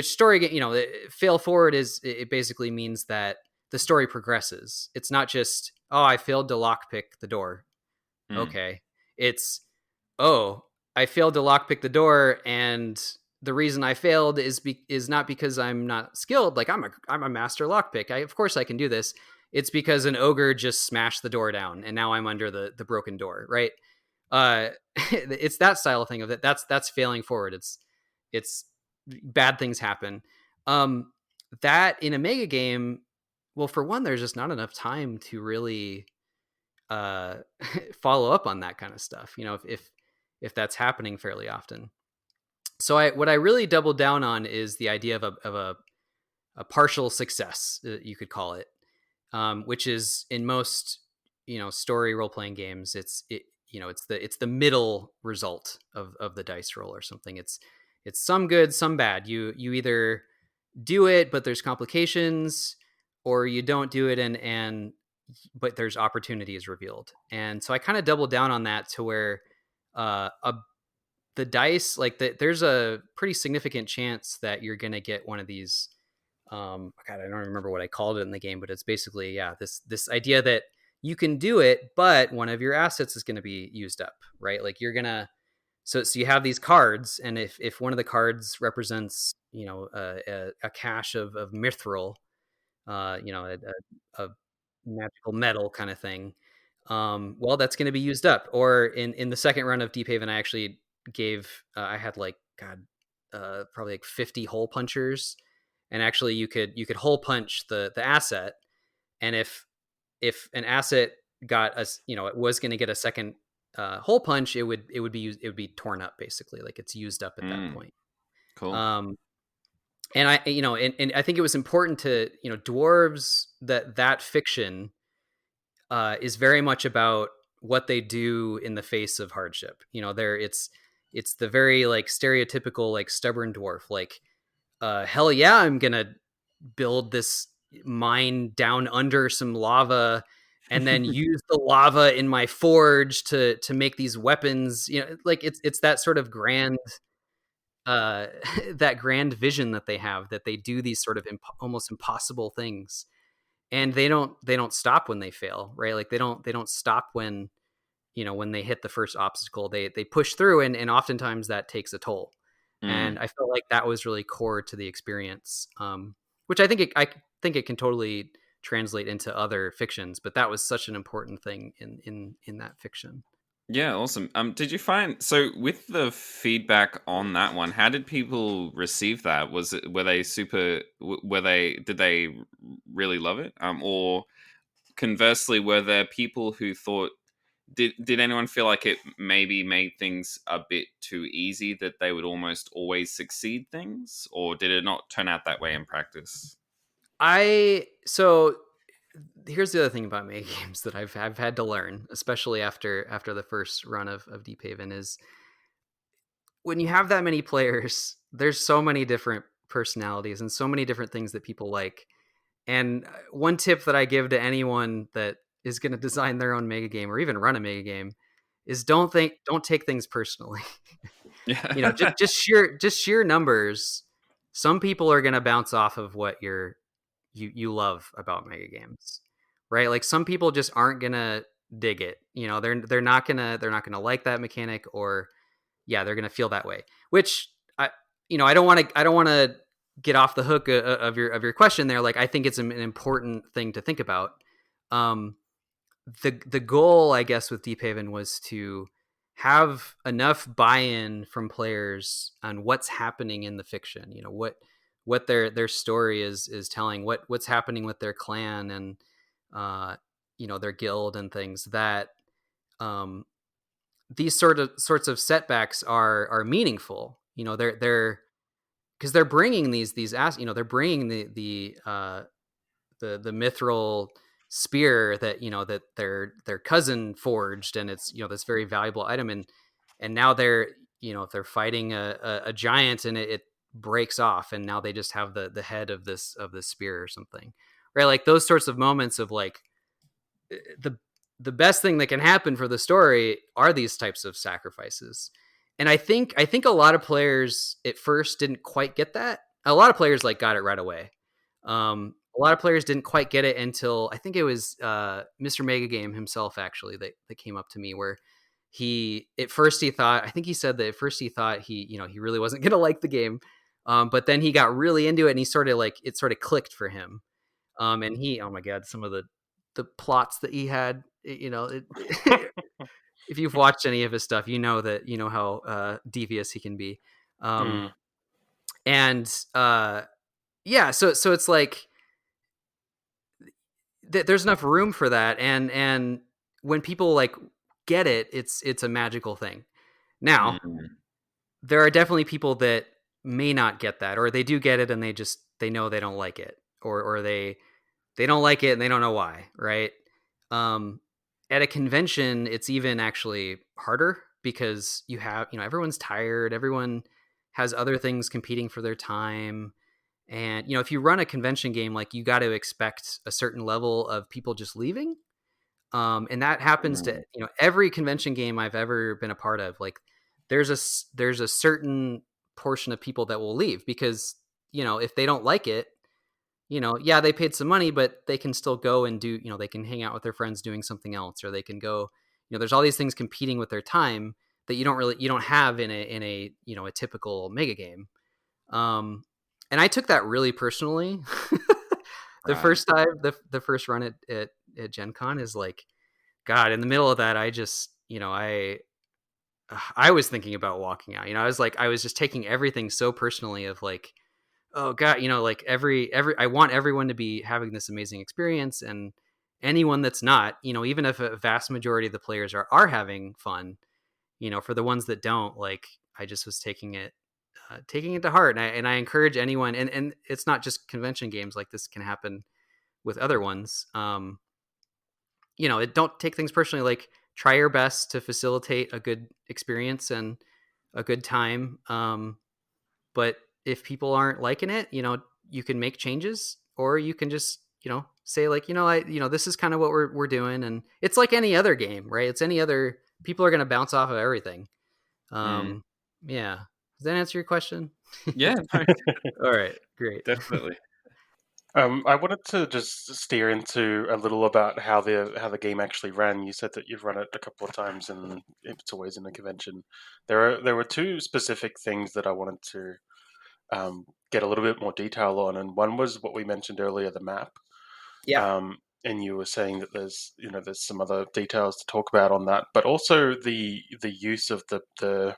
story, you know, fail forward is, it basically means that the story progresses. It's not just, oh, I failed to lockpick the door. mm, Okay. It's, oh, I failed to lockpick the door, and the reason I failed is not because I'm not skilled. Like I'm a master lockpick. Of course I can do this. It's because an ogre just smashed the door down, and now I'm under the broken door, right? It's that style of thing of it. That's failing forward. It's bad things happen. Um, that in a mega game, well, for one, there's just not enough time to really uh follow up on that kind of stuff, you know, if that's happening fairly often. So what I really doubled down on is the idea of a partial success, you could call it, which is in most story role playing games, it's the middle result of the dice roll or something. It's some good, some bad. You either do it, but there's complications, or you don't do it but there's opportunities revealed. And so I kind of doubled down on that to where the dice, there's a pretty significant chance that you're going to get one of these. God, I don't remember what I called it in the game, but it's basically, this idea that you can do it, but one of your assets is going to be used up, right? Like you're going to, so you have these cards, and if one of the cards represents, a cache of mithril, a magical metal kind of thing, well, that's going to be used up. Or in the second run of Deephaven, I actually gave, I had probably like 50 hole punchers, and actually you could hole punch the asset, and if an asset got us, it was going to get a second hole punch, it would be torn up, basically, like it's used up at that point. Cool. And I, and I think it was important to, dwarves, that fiction is very much about what they do in the face of hardship. It's the very like stereotypical like stubborn dwarf, like hell yeah, I'm gonna build this mine down under some lava, and then use the lava in my forge to make these weapons. Like it's that sort of grand that grand vision that they have, that they do these sort of almost impossible things, and they don't stop when they fail, right? Like they don't stop when when they hit the first obstacle. They push through, and oftentimes that takes a toll. And I felt like that was really core to the experience, which I think it can totally translate into other fictions, but that was such an important thing in that fiction. Yeah, awesome. Did you find, so with the feedback on that one, how did people receive that? Did they really love it? Or conversely, were there people who thought, did anyone feel like it maybe made things a bit too easy, that they would almost always succeed things, or did it not turn out that way in practice? So here's the other thing about mega games that I've had to learn, especially after the first run of Deephaven, is when you have that many players, there's so many different personalities and so many different things that people like. And one tip that I give to anyone that is going to design their own mega game or even run a mega game is don't take things personally. Yeah. Just sheer numbers. Some people are going to bounce off of what you love about mega games, right? Like some people just aren't going to dig it. They're not going to like that mechanic, or they're going to feel that way, which I don't want to get off the hook of your question there. Like, I think it's an important thing to think about. The goal, I guess, with Deephaven was to have enough buy-in from players on what's happening in the fiction. What their story is telling, what's happening with their clan and their guild and things, that these sorts of setbacks are meaningful. They're because they're bringing they're bringing the mithril spear that their cousin forged, and it's this very valuable item, and now they're fighting a giant, and it breaks off, and now they just have the head of this spear or something, right? Like those sorts of moments of like the best thing that can happen for the story are these types of sacrifices. And I think a lot of players at first didn't quite get that. A lot of players got it right away. A lot of players didn't quite get it until I think it was Mr. Megagame himself, actually, that came up to me, where he thought he really wasn't going to like the game. But then he got really into it, and it sort of clicked for him. And oh my God, some of the plots that he had, if you've watched any of his stuff, that how devious he can be. And so it's like there's enough room for that, and when people get it, it's a magical thing. Now, there are definitely people that may not get that, or they do get it and they know they don't like it, or they don't like it and they don't know why, right? Um, at a convention, it's even actually harder because everyone's tired, everyone has other things competing for their time. And if you run a convention game, like, you got to expect a certain level of people just leaving. And that happens to every convention game I've ever been a part of. Like, there's a certain portion of people that will leave because if they don't like it, yeah, they paid some money, but they can still go and do, they can hang out with their friends doing something else, or they can go, there's all these things competing with their time that you don't have in a a typical mega game. And I took that really personally. The Right. first time, the first run at Gen Con is like, God, in the middle of that, I just, I was thinking about walking out. I was just taking everything so personally of like, oh God, like I want everyone to be having this amazing experience, and anyone that's not, even if a vast majority of the players are having fun, for the ones that don't, like, I just was taking it to heart. And I encourage anyone, and it's not just convention games, like, this can happen with other ones. Don't take things personally. Like, try your best to facilitate a good experience and a good time. But if people aren't liking it, you can make changes, or you can just, say, like, this is kind of what we're doing. And it's like any other game, right? It's any other, people are going to bounce off of everything. Mm. Yeah. Does that answer your question? Yeah, no, All right, great. definitely. I wanted to just steer into a little about how the game actually ran. You said that you've run it a couple of times, and it's always in a convention. There were two specific things that I wanted to get a little bit more detail on, and one was what we mentioned earlier, the map. Yeah. And you were saying that there's some other details to talk about on that, but also the use of the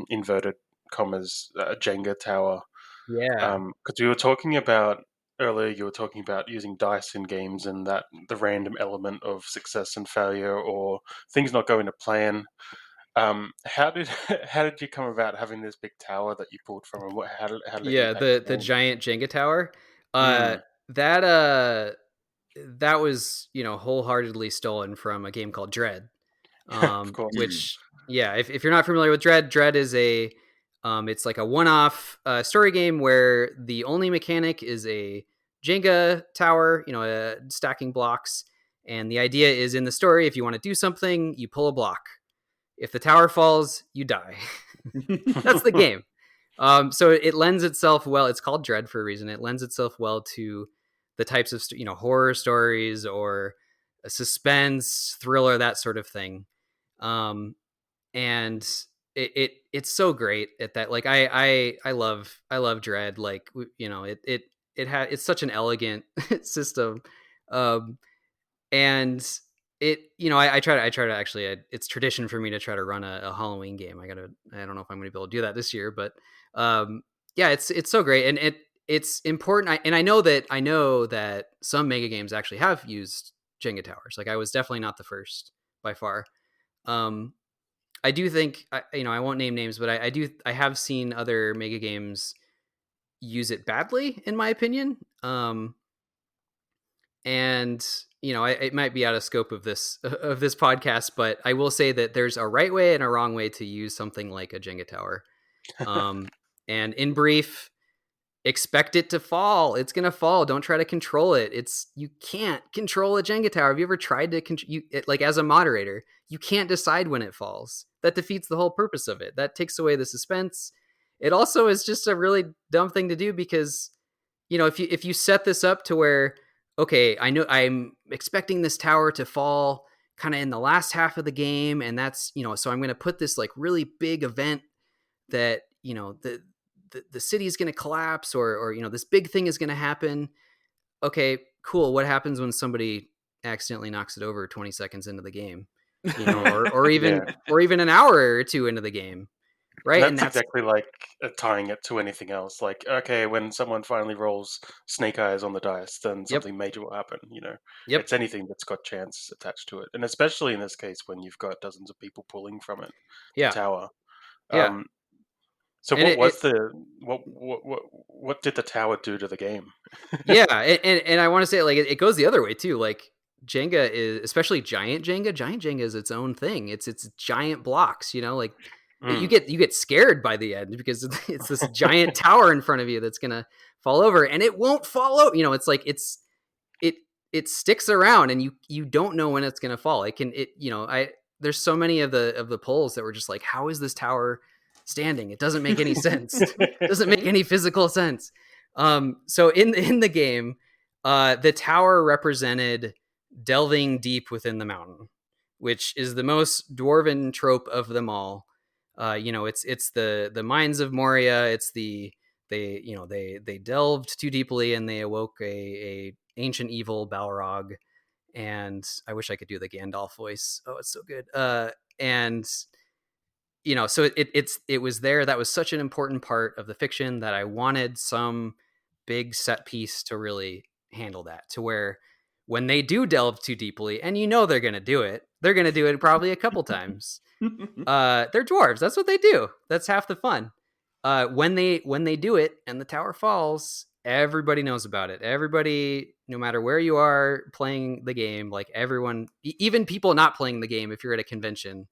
inverted commas Jenga tower. Yeah. Because we were talking about earlier, you were talking about using dice in games, and that the random element of success and failure, or things not going to plan. How did how did you come about having this big tower that you pulled from, and how did it Yeah, impact the the game? giant Jenga tower. Mm, That that was, wholeheartedly stolen from a game called Dread. of course. Mm. Which, yeah, if you're not familiar with Dread is it's like a one-off story game where the only mechanic is a Jenga tower, stacking blocks. And the idea is, in the story, if you want to do something, you pull a block. If the tower falls, you die. That's the game. So it lends itself well. It's called Dread for a reason. It lends itself well to the types of horror stories, or a suspense thriller, that sort of thing. And it's so great at that. Like, I love Dread. Like, it's such an elegant system. Um, and I try to actually, it's tradition for me to try to run a Halloween game. I don't know if I'm going to be able to do that this year, but um yeah, it's so great. And it's important. I know that some mega games actually have used Jenga towers. Like, I was definitely not the first by far. um I do think, I won't name names, but I have seen other mega games use it badly, in my opinion. And it might be out of scope of this podcast, but I will say that there's a right way and a wrong way to use something like a Jenga tower. And in brief, expect it to fall. It's gonna fall. Don't try to control it. You can't control a Jenga tower. Have you ever tried to like, as a moderator, you can't decide when it falls. That defeats the whole purpose of it. That takes away the suspense. It also is just a really dumb thing to do, because if you set this up to where, okay, I know I'm expecting this tower to fall kind of in the last half of the game, and that's, so I'm going to put this like really big event that, the city is going to collapse, or this big thing is going to happen. Okay, cool. What happens when somebody accidentally knocks it over 20 seconds into the game, or Yeah, even an hour or two into the game, and right? And that's that's, exactly like tying it to anything else. Like, okay, when someone finally rolls snake eyes on the dice, then yep, something major will happen. yep, It's anything that's got chance attached to it, and especially in this case when you've got dozens of people pulling from it, the yeah, tower. yeah. So And what was the what did the tower do to the game? yeah, and I want to say like it goes the other way too. Like Jenga is, especially giant Jenga. Giant Jenga is its own thing. It's giant blocks. You know, like you Mm. get scared by the end because it's this giant tower in front of you that's gonna fall over, and it won't fall over. You know, it's like it it sticks around, and you don't know when it's gonna fall. There's so many of the polls that were just like, how is this tower standing? It doesn't make any sense. It doesn't make any physical sense. So in the game, the tower represented delving deep within the mountain, which is the most dwarven trope of them all. It's the mines of Moria. It's they delved too deeply and they awoke a ancient evil Balrog. And I wish I could do the Gandalf voice. Oh, it's so good. And so it was there. That was such an important part of the fiction that I wanted some big set piece to really handle that, to where when they do delve too deeply, and they're going to do it, they're going to do it probably a couple times. They're dwarves. That's what they do. That's half the fun. When they do it and the tower falls, everybody knows about it. Everybody, no matter where you are playing the game, like everyone, even people not playing the game, if you're at a convention,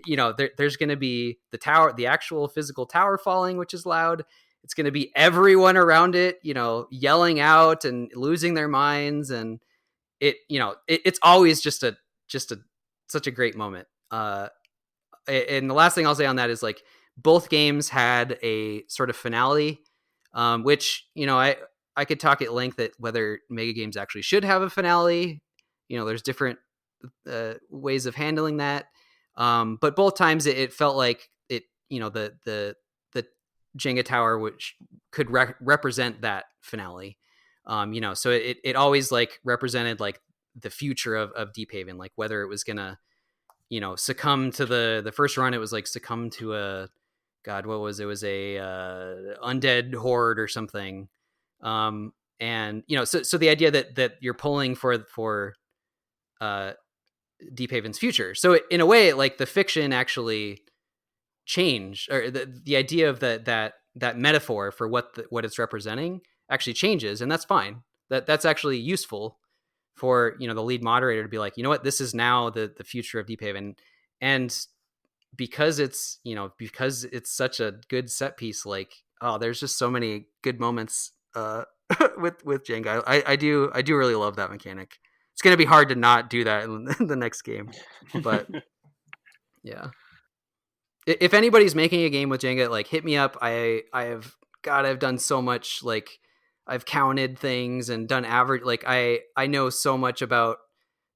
there's going to be the tower, the actual physical tower falling, which is loud. It's going to be everyone around it, yelling out and losing their minds. And it's always just such a great moment. And the last thing I'll say on that is like both games had a sort of finale, which, I could talk at length at whether mega games actually should have a finale. There's different ways of handling that. But both times it felt like it, the Jenga tower, which could represent that finale. So it always like represented like the future of Deephaven, like whether it was gonna, succumb to the first run. It was like succumb to a, God, what was it? It was a undead horde or something. And so the idea that you're pulling for Deephaven's future. So in a way, like the fiction actually changed, or the idea of that metaphor for what it's representing actually changes, and that's fine. That's actually useful for the lead moderator to be like, what, this is now the future of Deephaven. And because it's such a good set piece, like, oh, there's just so many good moments with Jenga. I do really love that mechanic. It's going to be hard to not do that in the next game, but yeah. If anybody's making a game with Jenga, like, hit me up. I've done so much. Like, I've counted things and done average. Like, I know so much about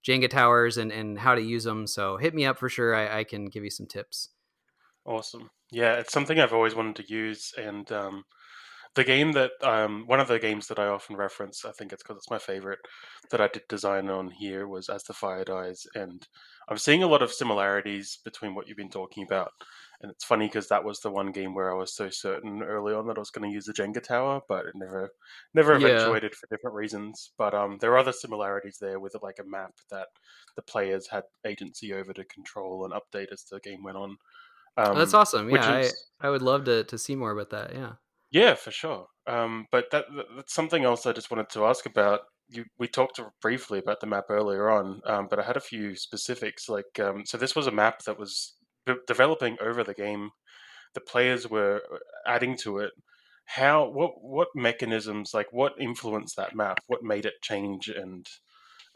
Jenga towers and how to use them. So hit me up for sure. I can give you some tips. Awesome. Yeah, it's something I've always wanted to use, and the game that one of the games that I often reference, I think it's because it's my favorite, that I did design on here was As the Fire Dies, and I'm seeing a lot of similarities between what you've been talking about. And it's funny because that was the one game where I was so certain early on that I was going to use the Jenga tower, but it never Yeah. eventuated for different reasons. But there are other similarities there with like a map that the players had agency over to control and update as the game went on. That's awesome. Which Yeah, is I would love to see more about that. Yeah. Yeah, for sure. But that's something else I just wanted to ask about. We talked briefly about the map earlier on, but I had a few specifics. Like, so this was a map that was developing over the game. The players were adding to it. What mechanisms, like what influenced that map? What made it change? And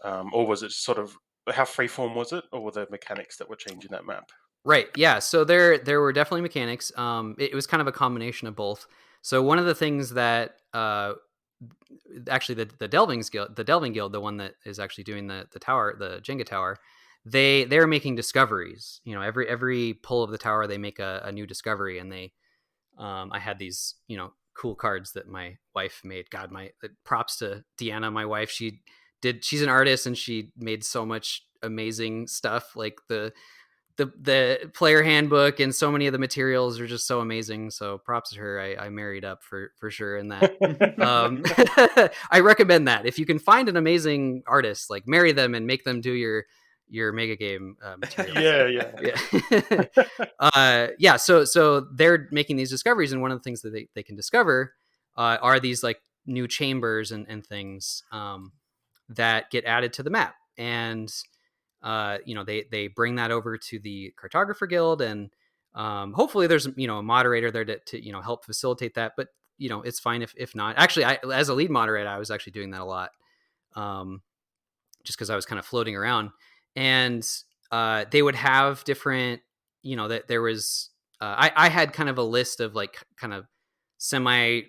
or was it sort of, how freeform was it, or were there mechanics that were changing that map? Right. Yeah. So there were definitely mechanics. It was kind of a combination of both. So one of the things that actually the Delving Guild, the one that is actually doing the tower, the Jenga tower, they're making discoveries. Every pull of the tower, they make a new discovery, and I had these cool cards that my wife made. God, my props to Deanna, my wife. She's an artist, and she made so much amazing stuff. Like the player handbook and so many of the materials are just so amazing. So props to her. I married up for sure in that. I recommend that if you can find an amazing artist, like marry them and make them do your mega game materials. Yeah. Yeah. So they're making these discoveries, and one of the things that they can discover are these like new chambers and things that get added to the map, and they bring that over to the Cartographer Guild, and hopefully there's a moderator there to help facilitate that. But it's fine if not. Actually, as a lead moderator, I was actually doing that a lot, just because I was kind of floating around, and they would have different. That there was. I had kind of a list of like kind of semi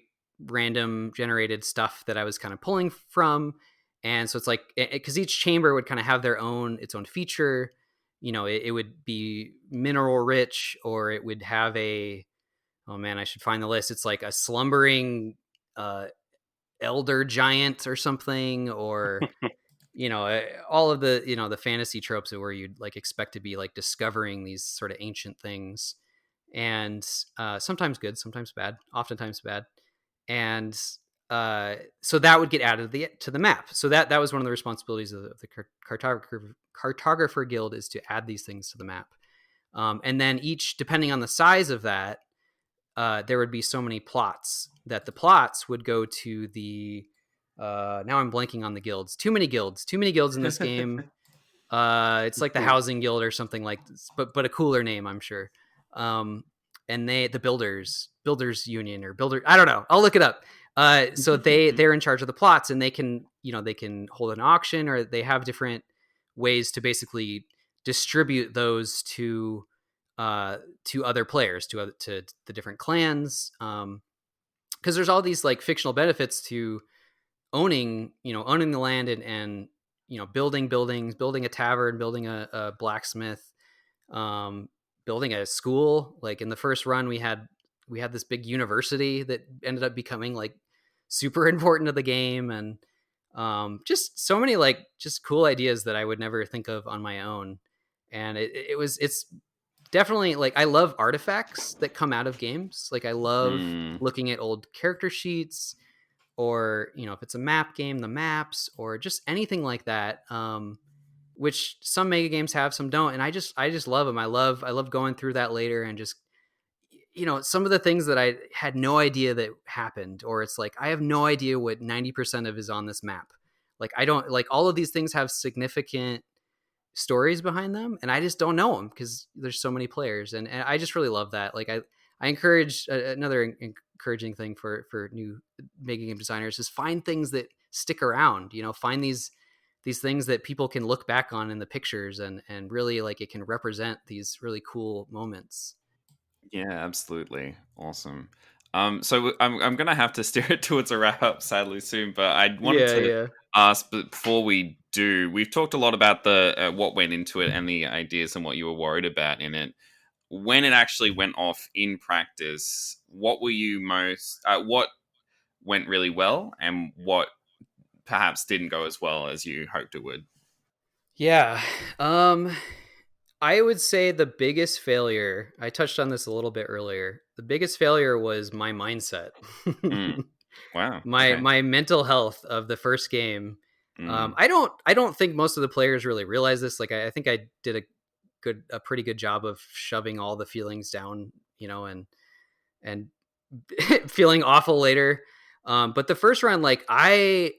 random generated stuff that I was kind of pulling from. And so it's like, because each chamber would kind of have its own feature. It would be mineral rich, or it would have oh man, I should find the list. It's like a slumbering elder giant or something, or all of the the fantasy tropes where you'd like expect to be like discovering these sort of ancient things, and sometimes good, sometimes bad, oftentimes bad. And so that would get added to the map. So that was one of the responsibilities of the cartographer guild, is to add these things to the map. And then each, depending on the size of that, there would be so many plots that the plots would go to the now I'm blanking on the guilds. Too many guilds in this game. It's like the housing guild or something like this, but a cooler name, I'm sure. And the builders union, or builder, I don't know, I'll look it up. So they're in charge of the plots, and they can hold an auction, or they have different ways to basically distribute those to other players, to the different clans, because there's all these like fictional benefits to owning the land, and building buildings, building a tavern, building a blacksmith, building a school. Like in the first run, we had this big university that ended up becoming like super important to the game, and just so many like just cool ideas that I would never think of on my own. And it's definitely like, I love artifacts that come out of games. Like I love looking at old character sheets, or if it's a map game, the maps, or just anything like that, which some mega games have, some don't, and I just love them. I love going through that later, and just some of the things that I had no idea that happened, or it's like I have no idea what 90% of is on this map. Like I don't, like, all of these things have significant stories behind them, and I just don't know them because there's so many players, and I just really love that. Like I encourage, another encouraging thing for new mega game designers is find things that stick around. Find these things that people can look back on in the pictures, and really like it can represent these really cool moments. Yeah, absolutely. Awesome. So I'm gonna have to steer it towards a wrap up, sadly, soon. But I wanted to ask, but before we do, we've talked a lot about the what went into it and the ideas and what you were worried about in it. When it actually went off in practice, what were you what went really well, and what perhaps didn't go as well as you hoped it would? Yeah. I would say the biggest failure, I touched on this a little bit earlier. The biggest failure was my mindset. Wow. My Okay. my mental health of the first game. Mm. I don't think most of the players really realize this. Like I think I did a pretty good job of shoving all the feelings down, and feeling awful later. But the first round, like the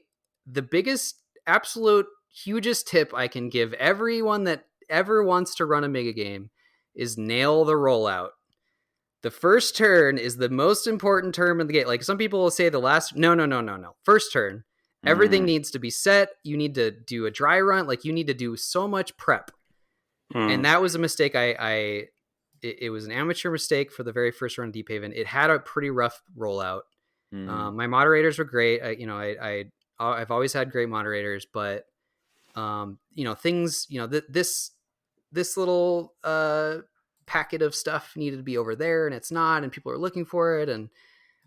biggest, absolute hugest tip I can give everyone that ever wants to run a mega game is nail the rollout. The first turn is the most important turn in the game. Like some people will say the last, no. First turn, everything needs to be set. You need to do a dry run. Like you need to do so much prep. And that was a mistake. It was an amateur mistake for the very first run of Deephaven. It had a pretty rough rollout. My moderators were great. I've always had great moderators, but things, this little packet of stuff needed to be over there, and it's not, and people are looking for it, and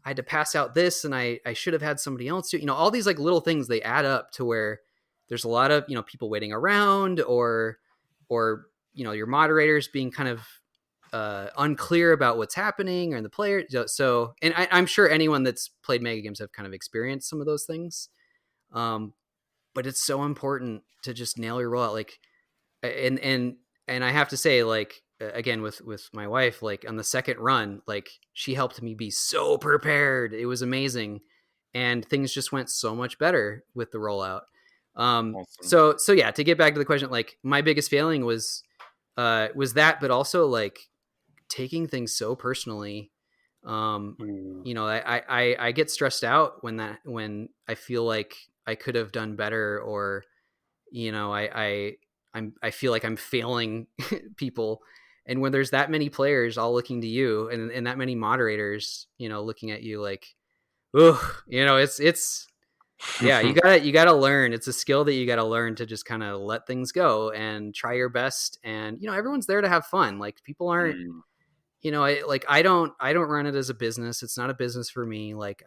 I had to pass out this, and I should have had somebody else do, all these like little things, they add up to where there's a lot of, people waiting around, or your moderators being kind of unclear about what's happening, or the player. So, and I'm sure anyone that's played mega games have kind of experienced some of those things. But it's so important to just nail your rollout. Like and I have to say, like, again, with my wife, like on the second run, like she helped me be so prepared. It was amazing, and things just went so much better with the rollout. Awesome. So yeah, to get back to the question, like my biggest failing was that, but also like taking things so personally. Um, Mm. I get stressed out when I feel like I could have done better, or I feel like I'm failing people. And when there's that many players all looking to you, and that many moderators, looking at you like, oh, it's yeah, you gotta learn. It's a skill that you gotta learn to just kind of let things go and try your best. And everyone's there to have fun. Like people aren't, Mm. I don't run it as a business. It's not a business for me. Like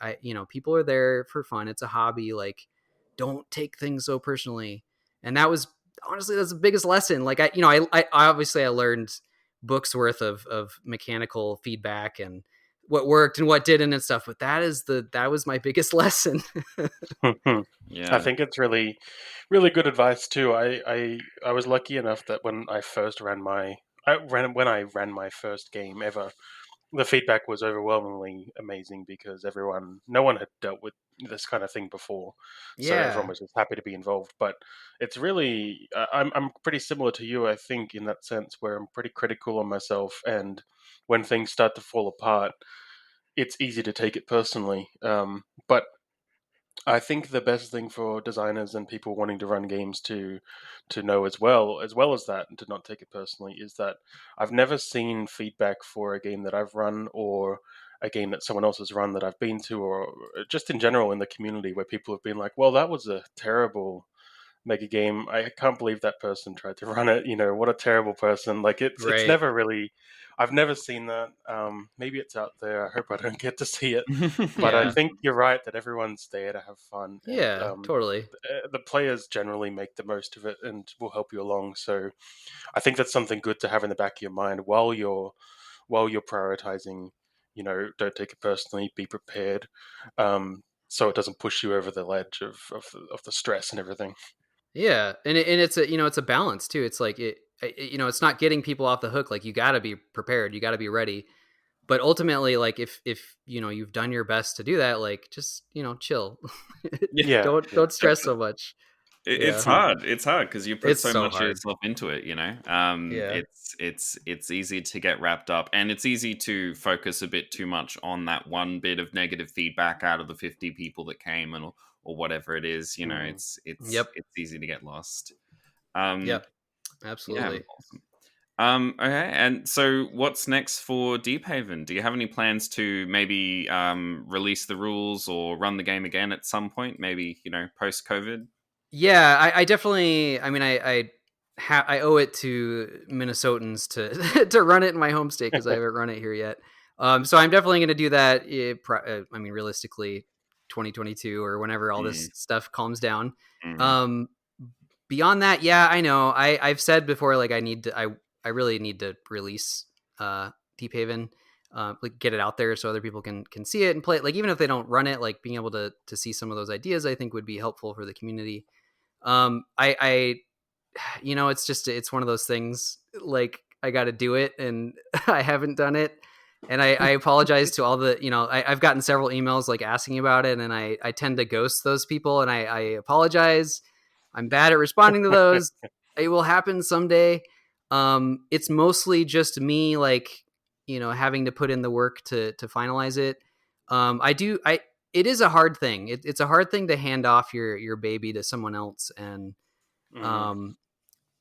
people are there for fun. It's a hobby. Like, don't take things so personally. And that was honestly, that's the biggest lesson. Like I obviously I learned books worth of mechanical feedback and what worked and what didn't and stuff. But that was my biggest lesson. I Yeah. think it's really, really good advice too. I was lucky enough that when I first when I ran my first game ever, the feedback was overwhelmingly amazing because no one had dealt with this kind of thing before, so everyone Yeah. was just happy to be involved. But it's really, I'm pretty similar to you, I think, in that sense, where I'm pretty critical on myself, and when things start to fall apart, it's easy to take it personally. But I think the best thing for designers and people wanting to run games to know as well as that, and to not take it personally, is that I've never seen feedback for a game that I've run, or a game that someone else has run that I've been to, or just in general in the community, where people have been like, "Well, that was a terrible mega game. I can't believe that person tried to run it. What a terrible person." Like it's Right. never really. I've never seen that. Maybe it's out there. I hope I don't get to see it. But I Yeah. think you're right that everyone's there to have fun, and Yeah. Totally. the players generally make the most of it and will help you along. So I think that's something good to have in the back of your mind while you're prioritizing. Don't take it personally. Be prepared, so it doesn't push you over the ledge of the stress and everything. Yeah, and it's a balance too. It's like it's not getting people off the hook. Like you got to be prepared, you got to be ready. But ultimately, like if you've done your best to do that, like just chill. Yeah. Yeah, yeah. Don't stress so much. It's Yeah, hard. It's hard because you put it's so so much of hard. yourself into it. Yeah, It's easy to get wrapped up, and it's easy to focus a bit too much on that one bit of negative feedback out of the 50 people that came, and or whatever it is. Mm. It's yep, easy to get lost. Um, yep, yeah, absolutely. awesome. Okay, and so what's next for Deephaven? Do you have any plans to maybe release the rules or run the game again at some point? Maybe post COVID. Yeah, I definitely. I mean, I owe it to Minnesotans to to run it in my home state because I haven't run it here yet. So I'm definitely going to do that. I mean, realistically, 2022 or whenever all Mm, this stuff calms down. mm, Um, Beyond that, yeah, I know. I've said before, like I really need to release Deep Haven, like get it out there so other people can see it and play it. Like even if they don't run it, like being able to see some of those ideas, I think would be helpful for the community. I it's one of those things. Like I got to do it, and I haven't done it. And I apologize to all the I've gotten several emails like asking about it, and I tend to ghost those people, and I apologize. I'm bad at responding to those. It will happen someday. It's mostly just me, like having to put in the work to finalize it. I do. It is a hard thing. It's a hard thing to hand off your baby to someone else, and Mhm. um,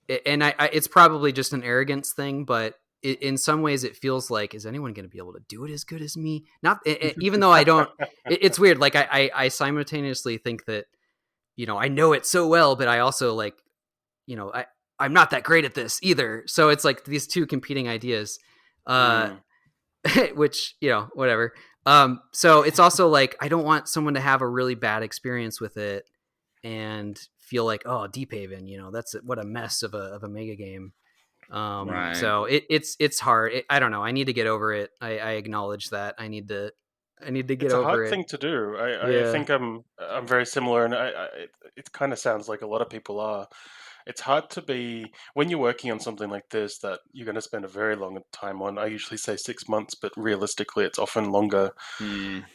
it's probably just an arrogance thing, but in some ways it feels like, is anyone going to be able to do it as good as me? Not even though I don't. It's weird. Like I simultaneously think that I know it so well, but I also like I'm not that great at this either. So it's like these two competing ideas, uh, Mm. which whatever. So it's also like I don't want someone to have a really bad experience with it and feel like, oh, Deep Haven, that's what a mess of a mega game. right. So it's hard. I don't know. I need to get over it. I acknowledge that. I need to get It's a over hard it. thing to do. I Yeah. think I'm very similar, and it kind of sounds like a lot of people are. it's hard to be when you're working on something like this that you're going to spend a very long time on. I usually say 6 months, but realistically, it's often longer.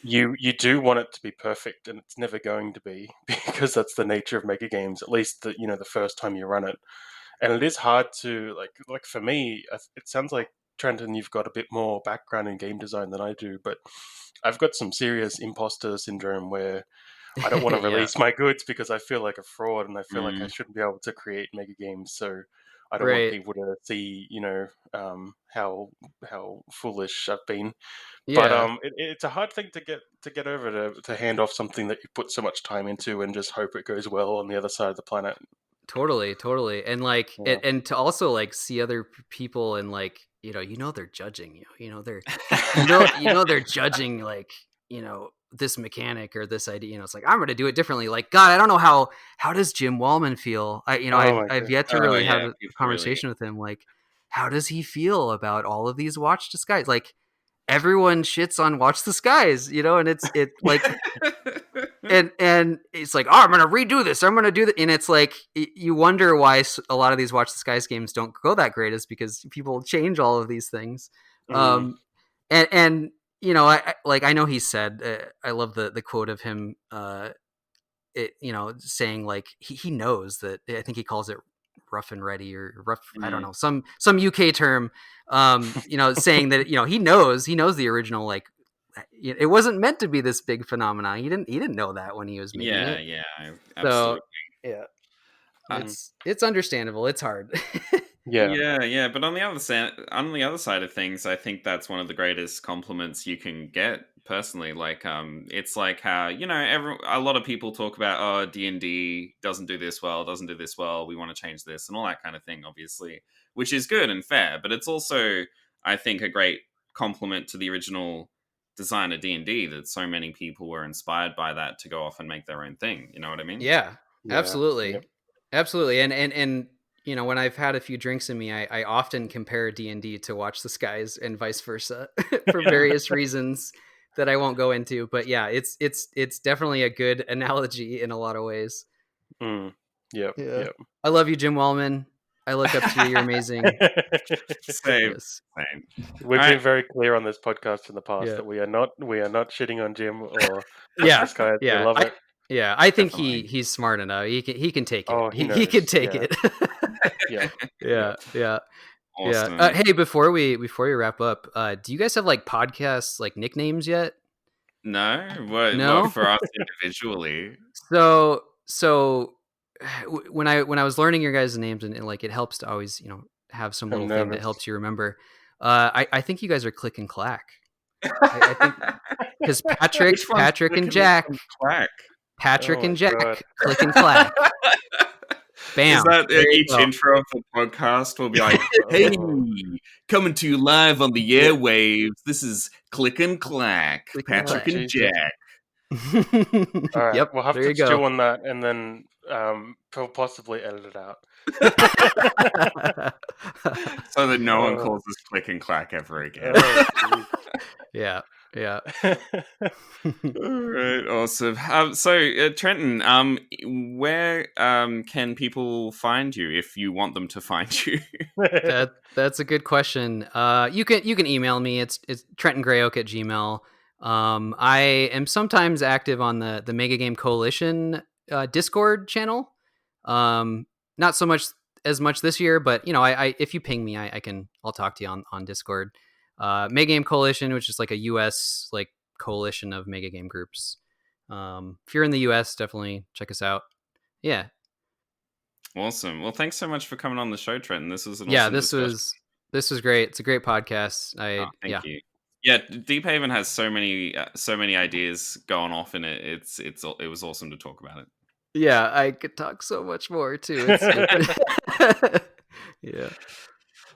You do want it to be perfect, and it's never going to be because that's the nature of mega games. At least the first time you run it, and it is hard to like for me. It sounds like Trenton, you've got a bit more background in game design than I do, but I've got some serious imposter syndrome where I don't want to Yeah. release my goods because I feel like a fraud and I feel like I Mm. shouldn't be able to create mega games. So I don't want Right. people to see, how foolish I've been. But Yeah. it's a hard thing to get over to hand off something that you put so much time into and just hope it goes well on the other side of the planet. Totally. And like, Yeah. and to also like see other people and like, they're judging you, they're, they're judging like, this mechanic or this idea, it's like, I'm going to do it differently. Like, God, I don't know how does Jim Wallman feel? Oh my I've God. yet to really have a people conversation with him. Like, how does he feel about all of these Watch the Skies? Like, everyone shits on Watch the Skies, and it's like, and it's like, oh, I'm gonna redo this, I'm gonna do that, and it's like you wonder why a lot of these Watch the Skies games don't go that great, is because people change all of these things. Mm. And I know he said, I love the quote of him, saying like he knows that, I think he calls it rough and ready or rough, I don't know, some UK term, saying that he knows the original, like, it wasn't meant to be this big phenomenon. He didn't know that when he was making it. Yeah, So absolutely. it's understandable. It's hard. Yeah. But on the other side of things, I think that's one of the greatest compliments you can get personally. Like, it's like how a lot of people talk about, oh, D&D doesn't do this well, we want to change this, and all that kind of thing, obviously, which is good and fair. But it's also, I think, a great compliment to the original design of D&D that so many people were inspired by that to go off and make their own thing. You know what I mean? Yeah, absolutely. Yep. Absolutely. And when I've had a few drinks in me, I often compare D&D to Watch the Skies and vice versa for various reasons that I won't go into. But yeah, it's definitely a good analogy in a lot of ways. Mm. Yep. Yeah. Yep. I love you, Jim Wallman. I look up to you. You're amazing. Same. Yes. Same. We've been very clear on this podcast in the past Yeah. that we are not shitting on Jim or Yeah. this guy. Yeah. We love it. Yeah, I think Definitely. he's smart enough. He can take it. Oh, he knows. can take Yeah. it. Yeah. Awesome. Yeah. Hey, before we wrap up, do you guys have like podcasts, like nicknames yet? No? No? What for us individually? So when I was learning your guys' names, and like it helps to always have some little thing that helps you remember. I think you guys are Click and Clack. I think because Patrick and Jack. Clack? Patrick and Jack, God. Click and Clack. Bam. Is that There you each go. intro of the podcast will be like, hey, coming to you live on the airwaves. This is Click and Clack, Click and Patrick Clack. and Jack. All right, Yep, we'll have there to you go. stew on that and then possibly edit it out. So that no one calls us Click and Clack ever again. Yeah. All right, awesome. So Trenton, where can people find you if you want them to find you? That's a good question. You can email me. It's Trenton Greyoak at Gmail. I am sometimes active on the Megagame Coalition Discord channel. Not so much this year, but I if you ping me, I'll talk to you on Discord. Megagame Coalition, which is like a US like coalition of megagame groups. If you're in the US, definitely check us out. Yeah. Awesome. Well, thanks so much for coming on the show, Trenton. This was an awesome discussion. This was great. It's a great podcast. Thank you. Yeah, Deephaven has so many ideas going off in it. It was awesome to talk about it. Yeah, I could talk so much more too. Yeah.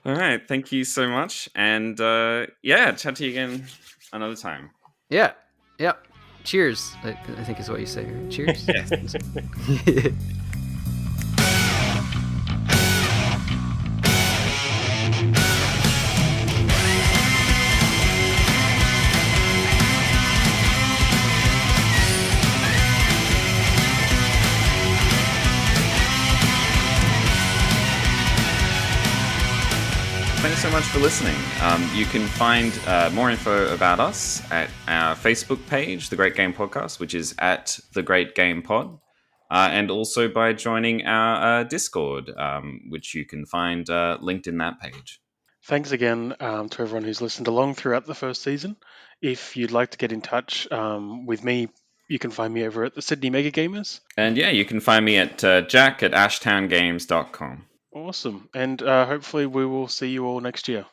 All right, thank you so much, and chat to you again another time. Yeah. Cheers. I think is what you say. Right? Cheers. Yes. much for listening. You can find more info about us at our Facebook page, The Great Game Podcast, which is at The Great Game Pod, and also by joining our Discord, which you can find linked in that page. Thanks again to everyone who's listened along throughout the first season. If you'd like to get in touch with me, you can find me over at the Sydney Mega Gamers. And yeah, you can find me at jack@ashtowngames.com. Awesome. And hopefully we will see you all next year.